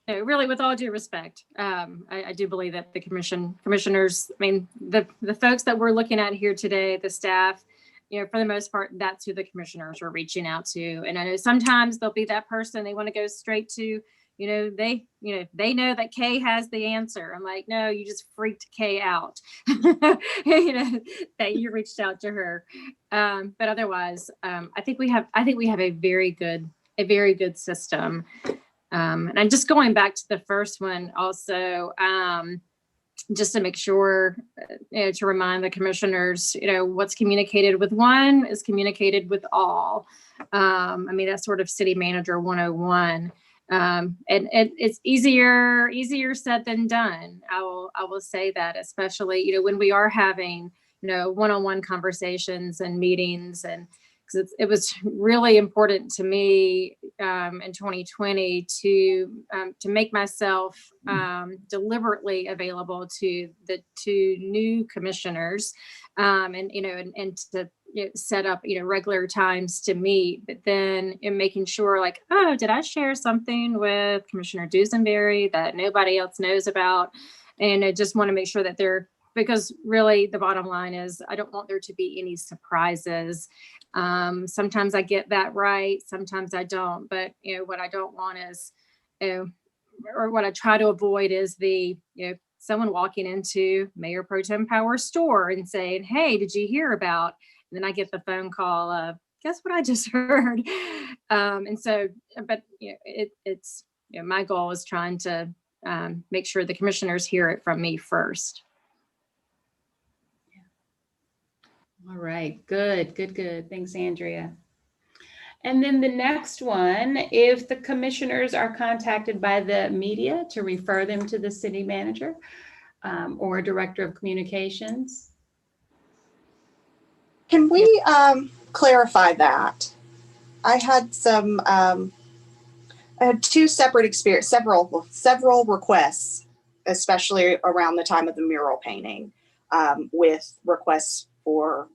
No, really, with all due respect, I do believe that the commissioners, I mean, the folks that we're looking at here today, the staff, for the most part, that's who the commissioners are reaching out to. And I know sometimes there'll be that person they want to go straight to, they know that Kay has the answer. I'm like, no, you just freaked Kay out, that you reached out to her. But otherwise, I think we have a very good system. And I'm just going back to the first one also, just to make sure, to remind the commissioners, what's communicated with one is communicated with all. I mean, that's sort of city manager 101. And it's easier said than done. I will say that, especially, when we are having, one-on-one conversations and meetings, and because it was really important to me in 2020 to make myself deliberately available to the two new commissioners, and to set up regular times to meet. But then in making sure, like, oh, did I share something with Commissioner Dusenberry that nobody else knows about? And I just want to make sure that because really the bottom line is I don't want there to be any surprises. Sometimes I get that right, sometimes I don't. But what I don't want is, or what I try to avoid is someone walking into Mayor Pro Tem Power's store and saying, "Hey, did you hear about?" And then I get the phone call of, "Guess what I just heard?" And so, but it's my goal is trying to make sure the commissioners hear it from me first. All right, good. Thanks, Andrea. And then the next one, if the commissioners are contacted by the media to refer them to the city manager or director of communications. Can we clarify that? I had two separate experiences, several requests, especially around the time of the mural painting, with requests for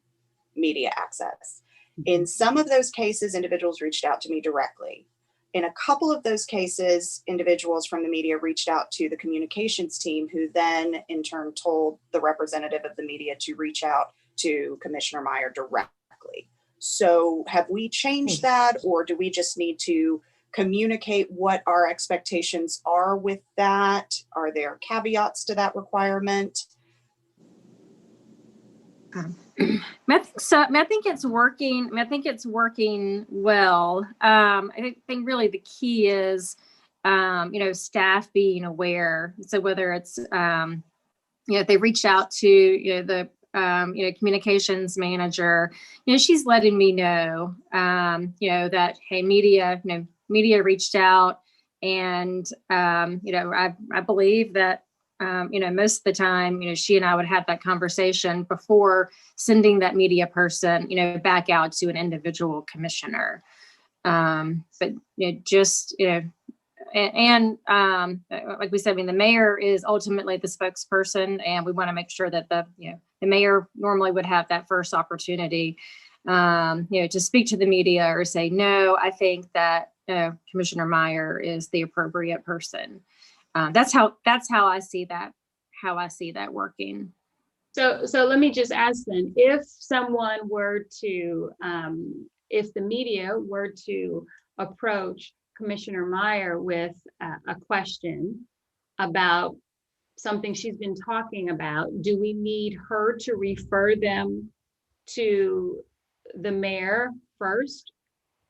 media access. In some of those cases, individuals reached out to me directly. In a couple of those cases, individuals from the media reached out to the communications team, who then in turn told the representative of the media to reach out to Commissioner Meyer directly. So have we changed that, or do we just need to communicate what our expectations are with that? Are there caveats to that requirement? I think it's working. I think it's working well. I think really the key is, staff being aware. So whether it's, if they reach out to, the communications manager, she's letting me know, that, hey, media reached out, And, I believe that, most of the time, she and I would have that conversation before sending that media person, back out to an individual commissioner. But like we said, the mayor is ultimately the spokesperson, and we want to make sure that the mayor normally would have that first opportunity, to speak to the media or say, no, I think that Commissioner Meyer is the appropriate person. That's how I see that working. So let me just ask then, if someone were to, if the media were to approach Commissioner Meyer with a question about something she's been talking about, do we need her to refer them to the mayor first?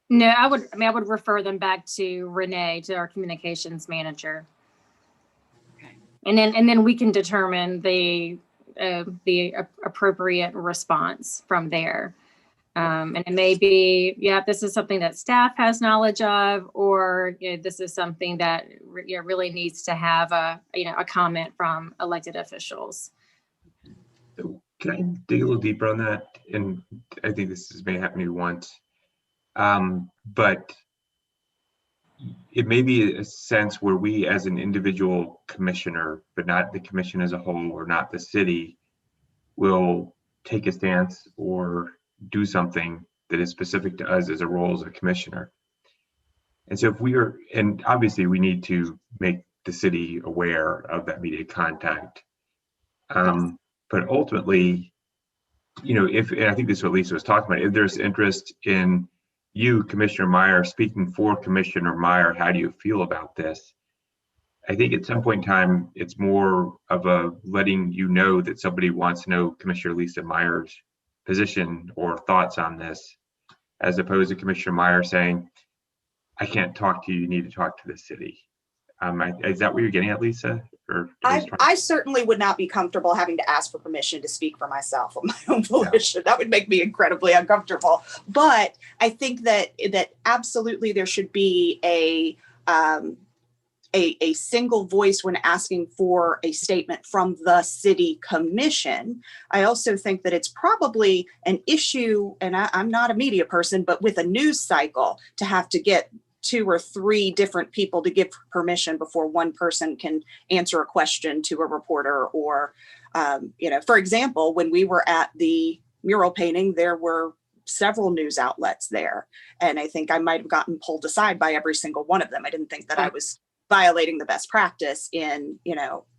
No, I would refer them back to Renee, to our communications manager. Okay. And then we can determine the appropriate response from there. And it may be, this is something that staff has knowledge of, or this is something that really needs to have a comment from elected officials. So can I dig a little deeper on that? And I think this may happen to me once, but it may be a sense where we, as an individual commissioner, but not the commission as a whole, or not the city, will take a stance or do something that is specific to us as a role as a commissioner. And so if we are, and obviously we need to make the city aware of that media contact. But ultimately, and I think this is what Lisa was talking about, if there's interest in you, Commissioner Meyer, speaking for Commissioner Meyer, how do you feel about this? I think at some point in time, it's more of a letting you know that somebody wants to know Commissioner Lisa Meyer's position or thoughts on this, as opposed to Commissioner Meyer saying, I can't talk to you, you need to talk to the city. Is that what you're getting at, Lisa? I certainly would not be comfortable having to ask for permission to speak for myself on my own volition. Yeah. That would make me incredibly uncomfortable. But I think that absolutely there should be a single voice when asking for a statement from the city commission. I also think that it's probably an issue, and I'm not a media person, but with a news cycle, to have to get 2 or 3 different people to give permission before one person can answer a question to a reporter. Or, for example, when we were at the mural painting, there were several news outlets there. And I think I might have gotten pulled aside by every single one of them. I didn't think that I was violating the best practice in,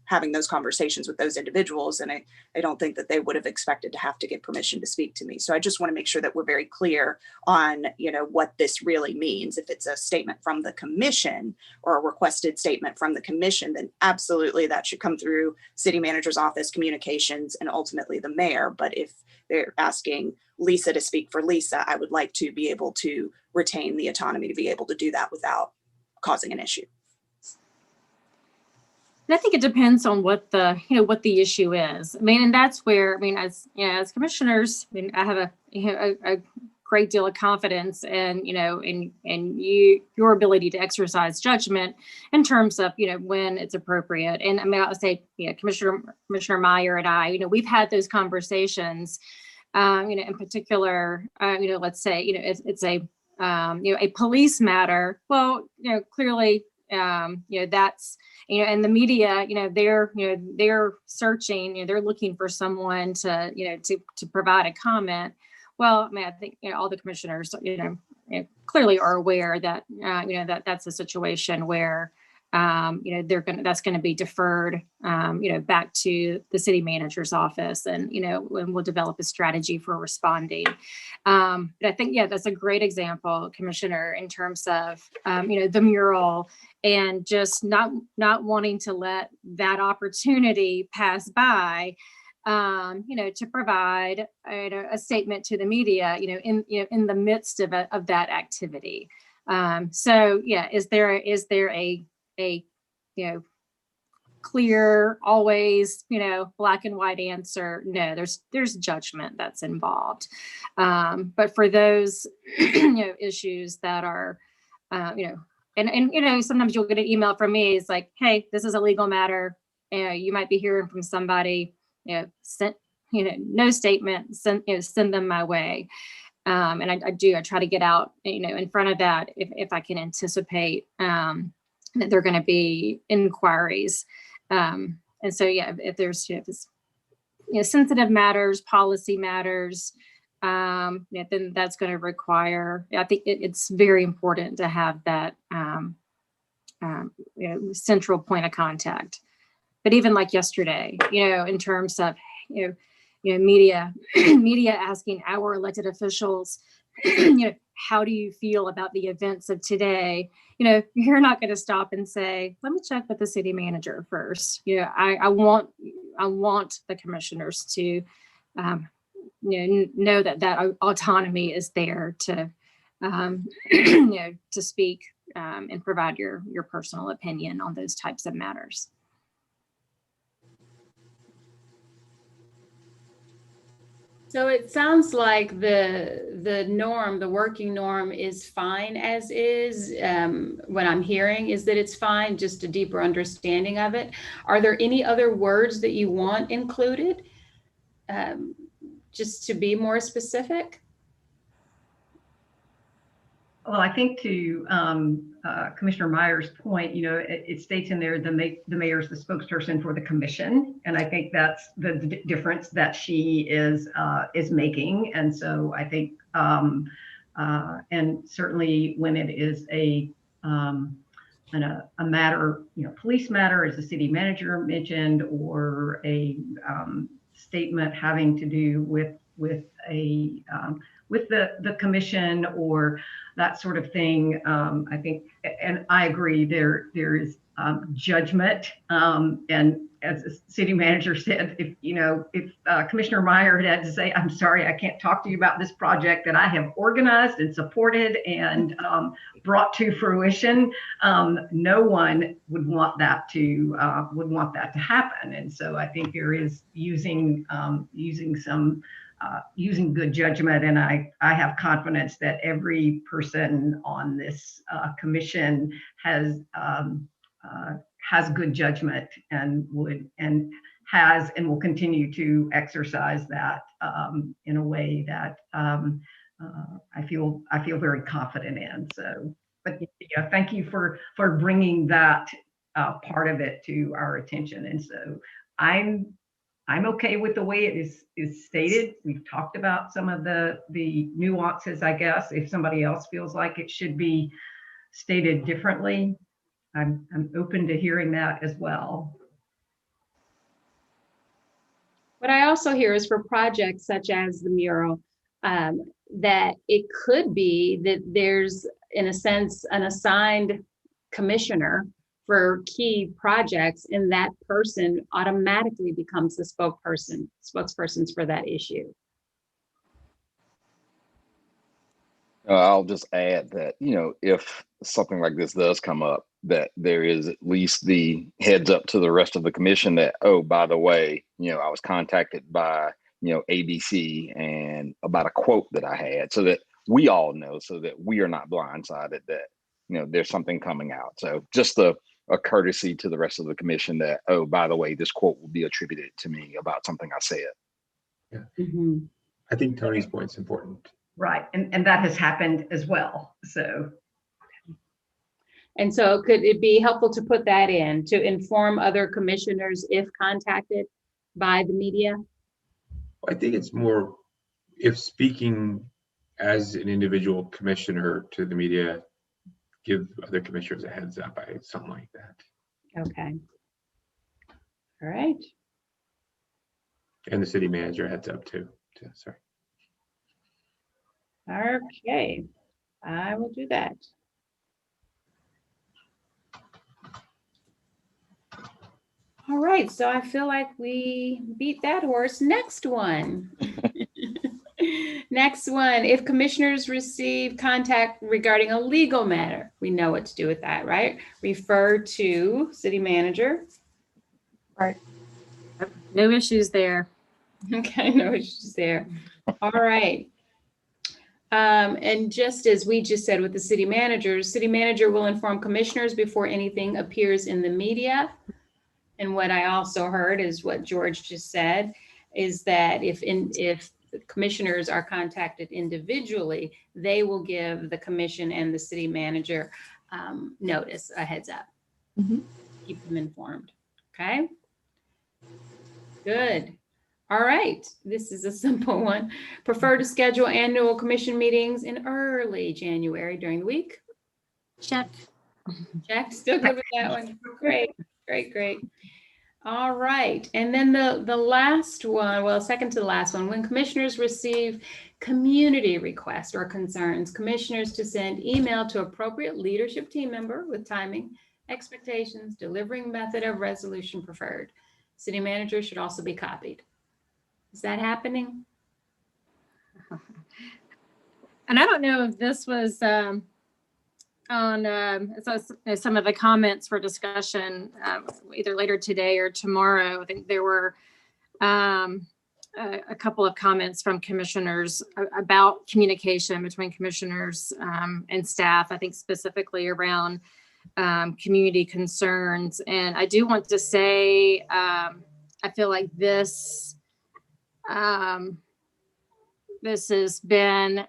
having those conversations with those individuals. And I don't think that they would have expected to have to get permission to speak to me. So I just want to make sure that we're very clear on, what this really means. If it's a statement from the commission or a requested statement from the commission, then absolutely that should come through city manager's office, communications, and ultimately the mayor. But if they're asking Lisa to speak for Lisa, I would like to be able to retain the autonomy to be able to do that without causing an issue. And I think it depends on what the issue is. And that's where, as commissioners, I have a great deal of confidence in, your ability to exercise judgment in terms of, when it's appropriate. And I would say, Commissioner Meyer and I, we've had those conversations, in particular, let's say, it's a police matter. Well, clearly, that's, and the media, they're searching, they're looking for someone to provide a comment. Well, I think, all the commissioners, clearly are aware that, that's a situation where, that's going to be deferred, back to the city manager's office, and, and we'll develop a strategy for responding. But I think, that's a great example, Commissioner, in terms of, the mural, and just not wanting to let that opportunity pass by, to provide a statement to the media, in the midst of that activity. So is there a clear, always, black and white answer? No, there's judgment that's involved. But for those, issues that are, and you know, sometimes you'll get an email from me. It's like, hey, this is a legal matter. You know, you might be hearing from somebody. You know, send, you know, no statement. Send, you know, send them my way. And I try to get out, you know, in front of that if I can anticipate that there are going to be inquiries. And so, yeah, if there's, if it's, you know, sensitive matters, policy matters, yeah, then that's going to require, I think it's very important to have that you know, central point of contact. But even like yesterday, you know, in terms of, you know, media, media asking our elected officials, you know, how do you feel about the events of today? You know, you're not going to stop and say, let me check with the city manager first. You know, I want the commissioners to, you know that autonomy is there to, you know, to speak and provide your personal opinion on those types of matters. So it sounds like the norm, the working norm is fine as is. What I'm hearing is that it's fine, just a deeper understanding of it. Are there any other words that you want included? Just to be more specific? Well, I think to Commissioner Meyer's point, you know, it states in there the mayor is the spokesperson for the commission, and I think that's the difference that she is making. And so I think, and certainly when it is a matter, you know, police matter, as the city manager mentioned, or a statement having to do with the commission or that sort of thing. I think, and I agree, there is judgment. And as the city manager said, if Commissioner Meyer had to say, I'm sorry, I can't talk to you about this project that I have organized and supported and brought to fruition, no one would want that to happen. And so I think there is using good judgment, and I have confidence that every person on this commission has good judgment and has and will continue to exercise that in a way that I feel very confident in. So, but yeah, thank you for bringing that part of it to our attention. And so I'm okay with the way it is stated. We've talked about some of the nuances, I guess. If somebody else feels like it should be stated differently, I'm open to hearing that as well. What I also hear is for projects such as the mural, that it could be that there's, in a sense, an assigned commissioner for key projects, and that person automatically becomes the spokespersons for that issue. I'll just add that, you know, if something like this does come up, that there is at least the heads up to the rest of the commission that, oh, by the way, you know, I was contacted by, you know, ABC and about a quote that I had, so that we all know, so that we are not blindsided that, you know, there's something coming out. So just a courtesy to the rest of the commission that, oh, by the way, this quote will be attributed to me about something I said. Yeah. Mm-hmm. I think Tony's point's important. Right, and that has happened as well. So, and so could it be helpful to put that in to inform other commissioners if contacted by the media? I think it's more if speaking as an individual commissioner to the media, give other commissioners a heads up, something like that. Okay. All right. And the city manager heads up too. Sorry. Okay, I will do that. All right, so I feel like we beat that horse. Next one. Next one, if commissioners receive contact regarding a legal matter, we know what to do with that, right? Refer to city manager. Right. No issues there. Okay, no issues there. All right. And just as we just said with the city manager will inform commissioners before anything appears in the media. And what I also heard is what George just said, is that if the commissioners are contacted individually, they will give the commission and the city manager notice, a heads up. Keep them informed. Okay. Good. All right. This is a simple one. Prefer to schedule annual commission meetings in early January during the week. Check. Check. Still good with that one. Great. Great. Great. All right. And then the last one, well, second to the last one, when commissioners receive community requests or concerns, commissioners to send email to appropriate leadership team member with timing, expectations, delivering method of resolution preferred. City manager should also be copied. Is that happening? And I don't know if this was on some of the comments for discussion either later today or tomorrow. I think there were a couple of comments from commissioners about communication between commissioners and staff, I think specifically around community concerns. And I do want to say, I feel like this has been,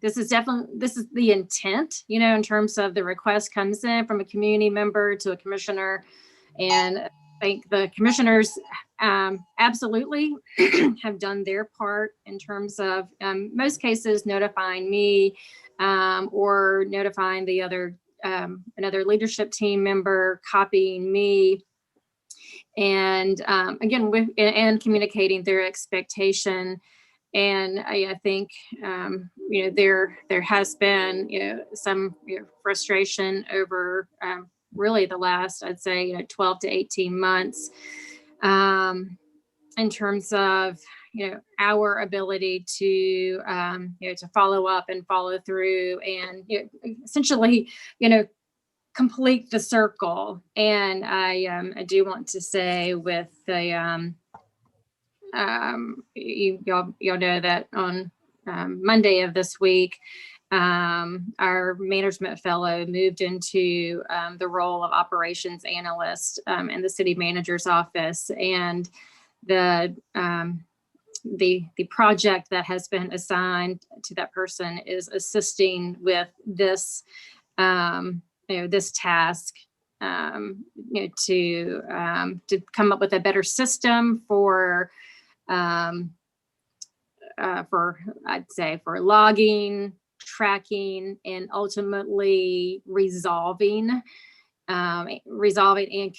this is the intent, in terms of the request comes in from a community member to a commissioner. And I think the commissioners absolutely have done their part in terms of most cases notifying me or notifying the other, another leadership team member, copying me. And again, and communicating their expectation. And I think, there has been, some frustration over really the last, I'd say, 12 to 18 months in terms of, our ability to, to follow up and follow through and essentially, complete the circle. And I do want to say with the, y'all know that on Monday of this week, our management fellow moved into the role of operations analyst in the city manager's office, and the project that has been assigned to that person is assisting with this this task to come up with a better system for I'd say for logging, tracking, and ultimately resolving and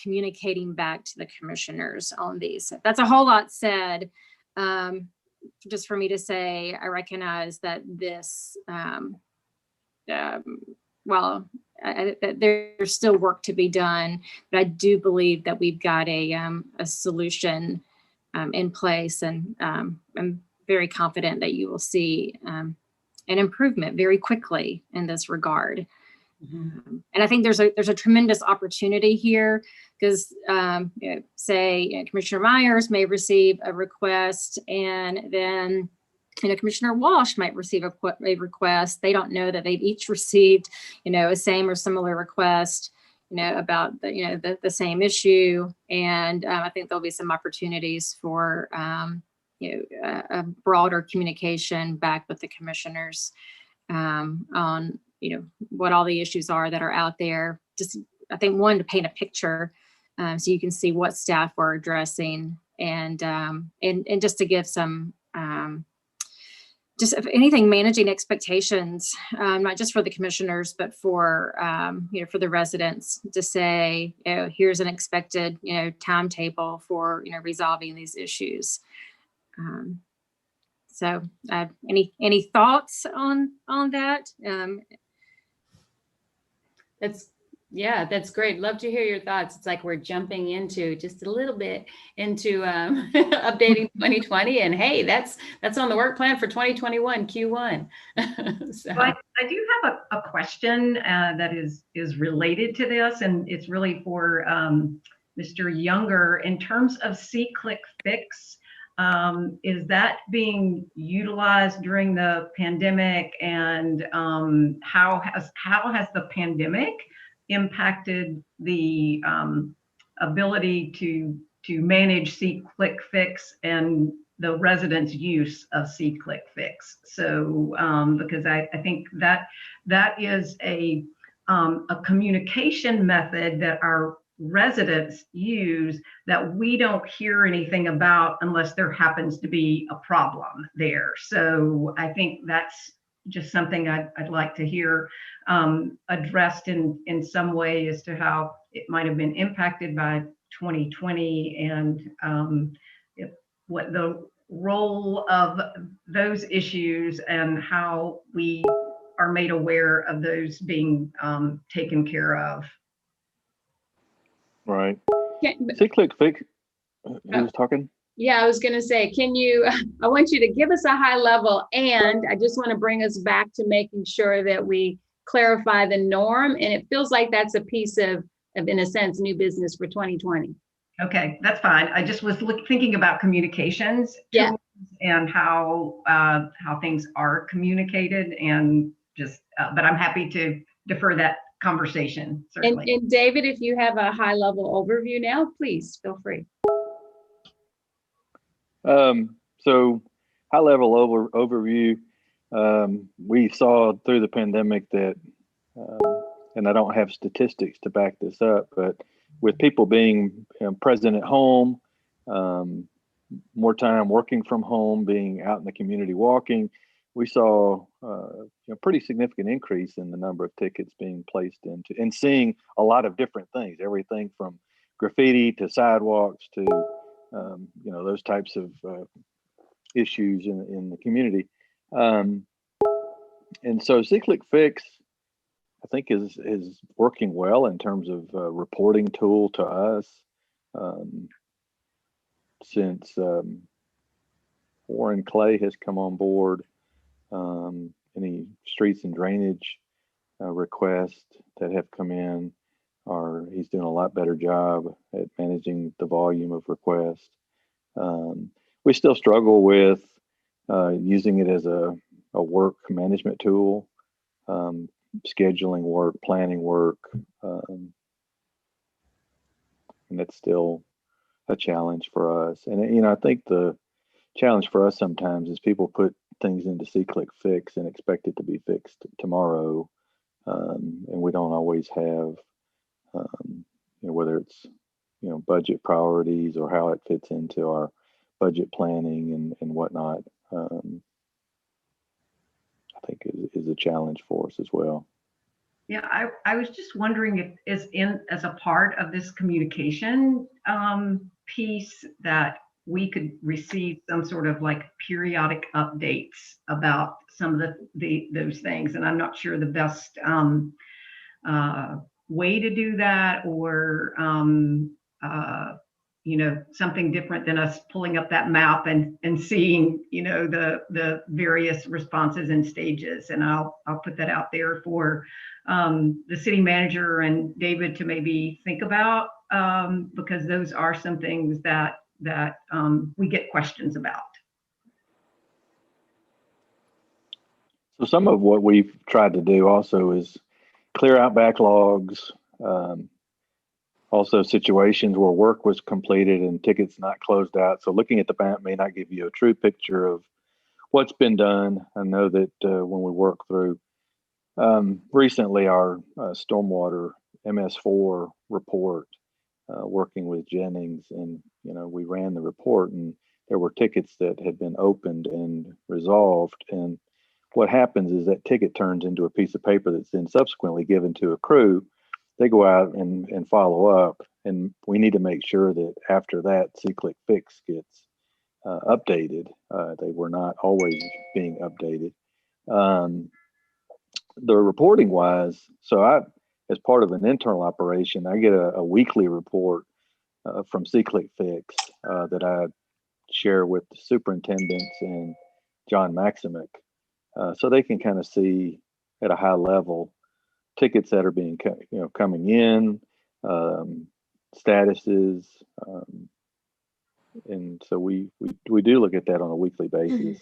communicating back to the commissioners on these. That's a whole lot said. Just for me to say, I recognize that this, there's still work to be done, but I do believe that we've got a solution in place, and I'm very confident that you will see an improvement very quickly in this regard. And I think there's a tremendous opportunity here because, say Commissioner Myers may receive a request, and then Commissioner Walsh might receive a request. They don't know that they've each received, a same or similar request, about the same issue. And I think there'll be some opportunities for, a broader communication back with the commissioners on, what all the issues are that are out there. Just, I think, one, to paint a picture so you can see what staff are addressing, and just to give some, just if anything, managing expectations, not just for the commissioners, but for, for the residents, to say, here's an expected, timetable for, resolving these issues. So any thoughts on that? That's great. Love to hear your thoughts. It's like we're jumping into just a little bit into updating 2020, and hey, that's on the work plan for 2021 Q1. So. Well, I do have a question that is related to this, and it's really for Mr. Younger in terms of see, click, fix. Is that being utilized during the pandemic? And how has the pandemic impacted the ability to manage See, Click, Fix and the residents' use of See, Click, Fix? So because I think that is a communication method that our residents use that we don't hear anything about unless there happens to be a problem there. So I think that's just something I'd like to hear addressed in some way as to how it might have been impacted by 2020 and what the role of those issues and how we are made aware of those being taken care of. Right. Yeah, See, click, fix. Who's talking? yeah, I was going to say, can you, I want you to give us a high level, and I just want to bring us back to making sure that we clarify the norm. And it feels like that's a piece of in a sense, new business for 2020. Okay, that's fine. I just was thinking about communications Yeah. tools and how things are communicated, and just, but I'm happy to defer that conversation, certainly. And David, if you have a high level overview now, please feel free. So high level overview, we saw through the pandemic that, and I don't have statistics to back this up, but with people being present at home, more time working from home, being out in the community walking, we saw a pretty significant increase in the number of tickets being placed into, and seeing a lot of different things, everything from graffiti to sidewalks to those types of issues in the community. And so See, Click, Fix, I think is working well in terms of reporting tool to us. Since Warren Clay has come on board, any streets and drainage requests that have come in, he's doing a lot better job at managing the volume of requests. We still struggle with using it as a work management tool, scheduling work, planning work, and that's still a challenge for us. And I think the challenge for us sometimes is people put things into See, Click, Fix and expect it to be fixed tomorrow, and we don't always have whether it's budget priorities or how it fits into our budget planning and whatnot. I think is a challenge for us as well. Yeah, I was just wondering if as a part of this communication piece that we could receive some sort of like periodic updates about some of those things. And I'm not sure the best way to do that, or something different than us pulling up that map and seeing the various responses and stages. And I'll put that out there for the city manager and David to maybe think about, because those are some things that we get questions about. So some of what we've tried to do also is clear out backlogs, also situations where work was completed and tickets not closed out. So looking at the map may not give you a true picture of what's been done. I know that when we work through recently our stormwater MS4 report, working with Jennings, and we ran the report and there were tickets that had been opened and resolved. And what happens is that ticket turns into a piece of paper that's then subsequently given to a crew. They go out and follow up, and we need to make sure that after that See, Click, Fix gets updated. They were not always being updated. The reporting wise, so as part of an internal operation, I get a weekly report from See, Click, Fix that I share with the superintendents and John Maximic, so they can kind of see at a high level tickets that are being coming in, statuses, and so we do look at that on a weekly basis.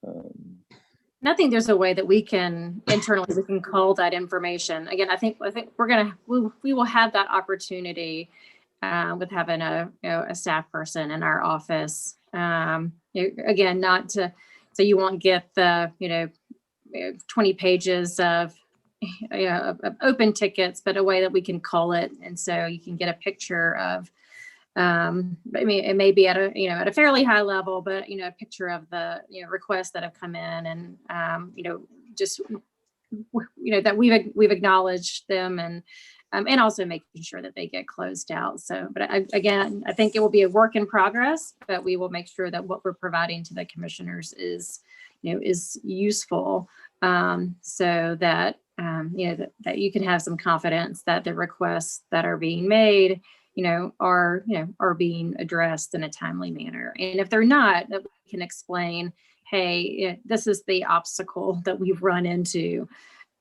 And I think there's a way that we can internally we can call that information. Again, I think we will have that opportunity with having a staff person in our office. Again, not to so you won't get the 20 pages of of open tickets, but a way that we can call it, and so you can get a picture of. I mean, it may be at a fairly high level, but a picture of the requests that have come in, and just that we've acknowledged them, and also making sure that they get closed out. So, but I think it will be a work in progress, but we will make sure that what we're providing to the commissioners is useful, so that that you can have some confidence that the requests that are being made are being addressed in a timely manner. And if they're not, that we can explain, hey, this is the obstacle that we've run into.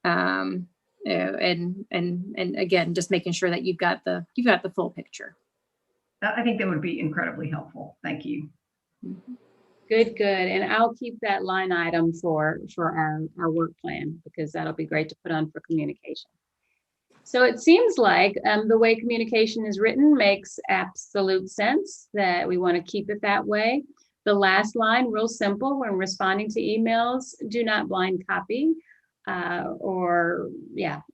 And again, just making sure that you've got the full picture. I think that would be incredibly helpful. Thank you. Good. And I'll keep that line item for our work plan, because that'll be great to put on for communication. So it seems like the way communication is written makes absolute sense, that we want to keep it that way. The last line, real simple, when responding to emails, do not blind copy,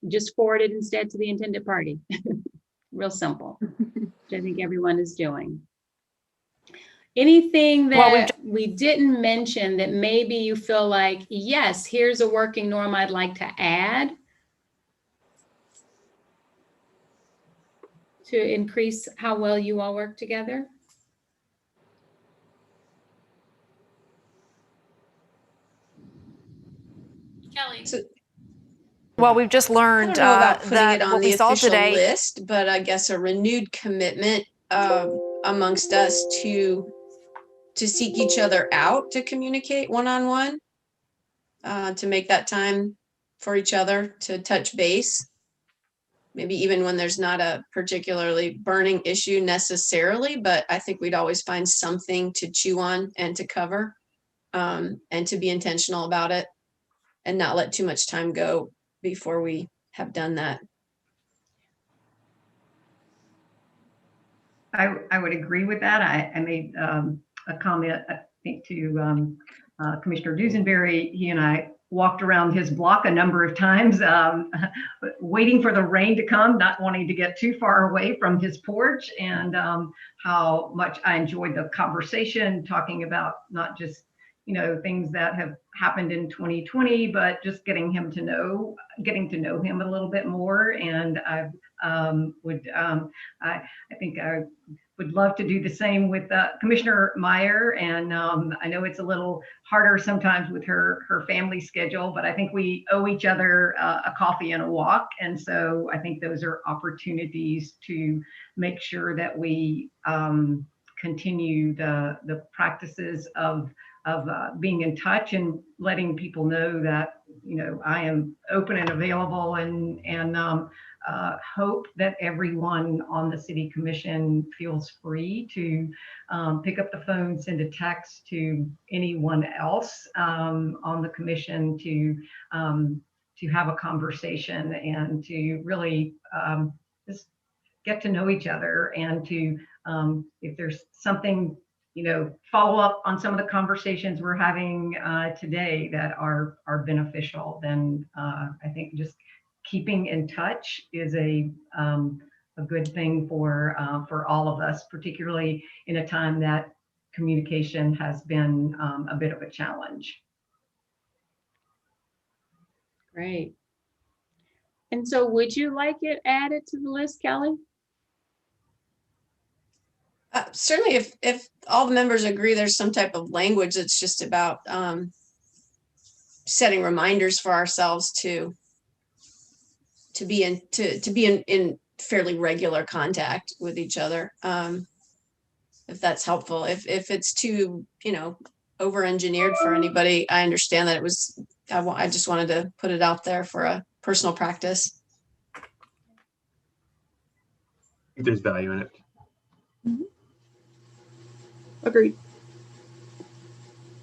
just forward it instead to the intended party. Real simple, which I think everyone is doing. Anything that we didn't mention that maybe you feel like, yes, here's a working norm I'd like to add to increase how well you all work together? Kelly. Well, we've just learned I don't know about putting that it on what the we saw official today list, but I guess a renewed commitment amongst us to seek each other out, to communicate one-on-one, to make that time for each other, to touch base. Maybe even when there's not a particularly burning issue necessarily, but I think we'd always find something to chew on and to cover, and to be intentional about it and not let too much time go before we have done that. I would agree with that. I made a comment, I think, to Commissioner Dusenberry. He and I walked around his block a number of times, waiting for the rain to come, not wanting to get too far away from his porch, and how much I enjoyed the conversation, talking about not just things that have happened in 2020, but just getting to know him a little bit more. And I think I would love to do the same with Commissioner Meyer. And I know it's a little harder sometimes with her family schedule, but I think we owe each other a coffee and a walk. And so I think those are opportunities to make sure that we continue the practices of being in touch and letting people know that I am open and available, and hope that everyone on the City Commission feels free to pick up the phone, send a text to anyone else on the commission to have a conversation, and to really just get to know each other, and to if there's something, follow up on some of the conversations we're having today that are beneficial, then I think just keeping in touch is a good thing for all of us, particularly in a time that communication has been a bit of a challenge. Great. And so would you like it added to the list, Kelly? Certainly, if all the members agree there's some type of language that's just about setting reminders for ourselves to be in fairly regular contact with each other, if that's helpful. If it's too over engineered for anybody, I understand that. I just wanted to put it out there for a personal practice. I think there's value in it. Mm-hmm. Agreed.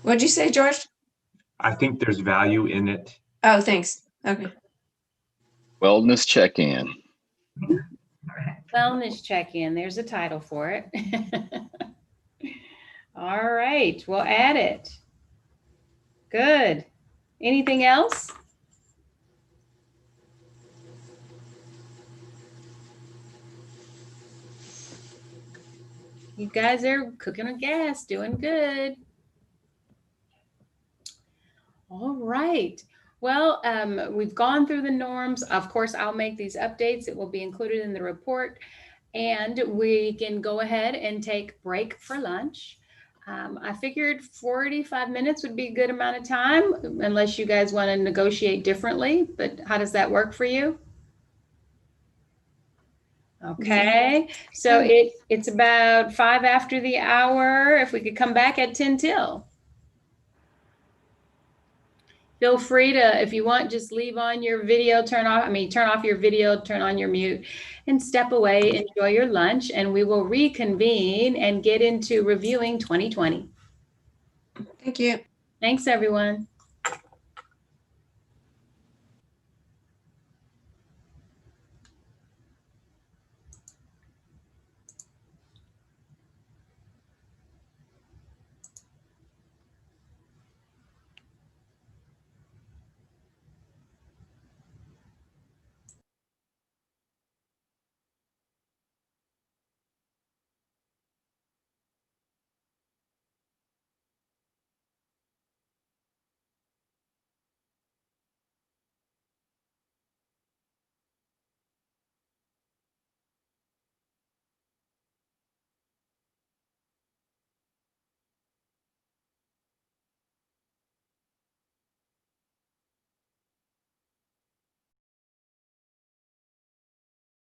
What'd you say, George? I think there's value in it. Oh, thanks. Okay. Wellness check-in. All right. Wellness check-in. There's a title for it. All right, we'll add it. Good. Anything else? You guys are cooking with gas, doing good. All right. Well, we've gone through the norms. Of course, I'll make these updates. It will be included in the report. And we can go ahead and take break for lunch. I figured 45 minutes would be a good amount of time, unless you guys want to negotiate differently. But how does that work for you? Okay, so it's about 5 after the hour. If we could come back at 10 till. Feel free to, if you want, just leave on your video, turn off your video, turn on your mute, and step away, enjoy your lunch, and we will reconvene and get into reviewing 2020. Thank you. Thanks, everyone.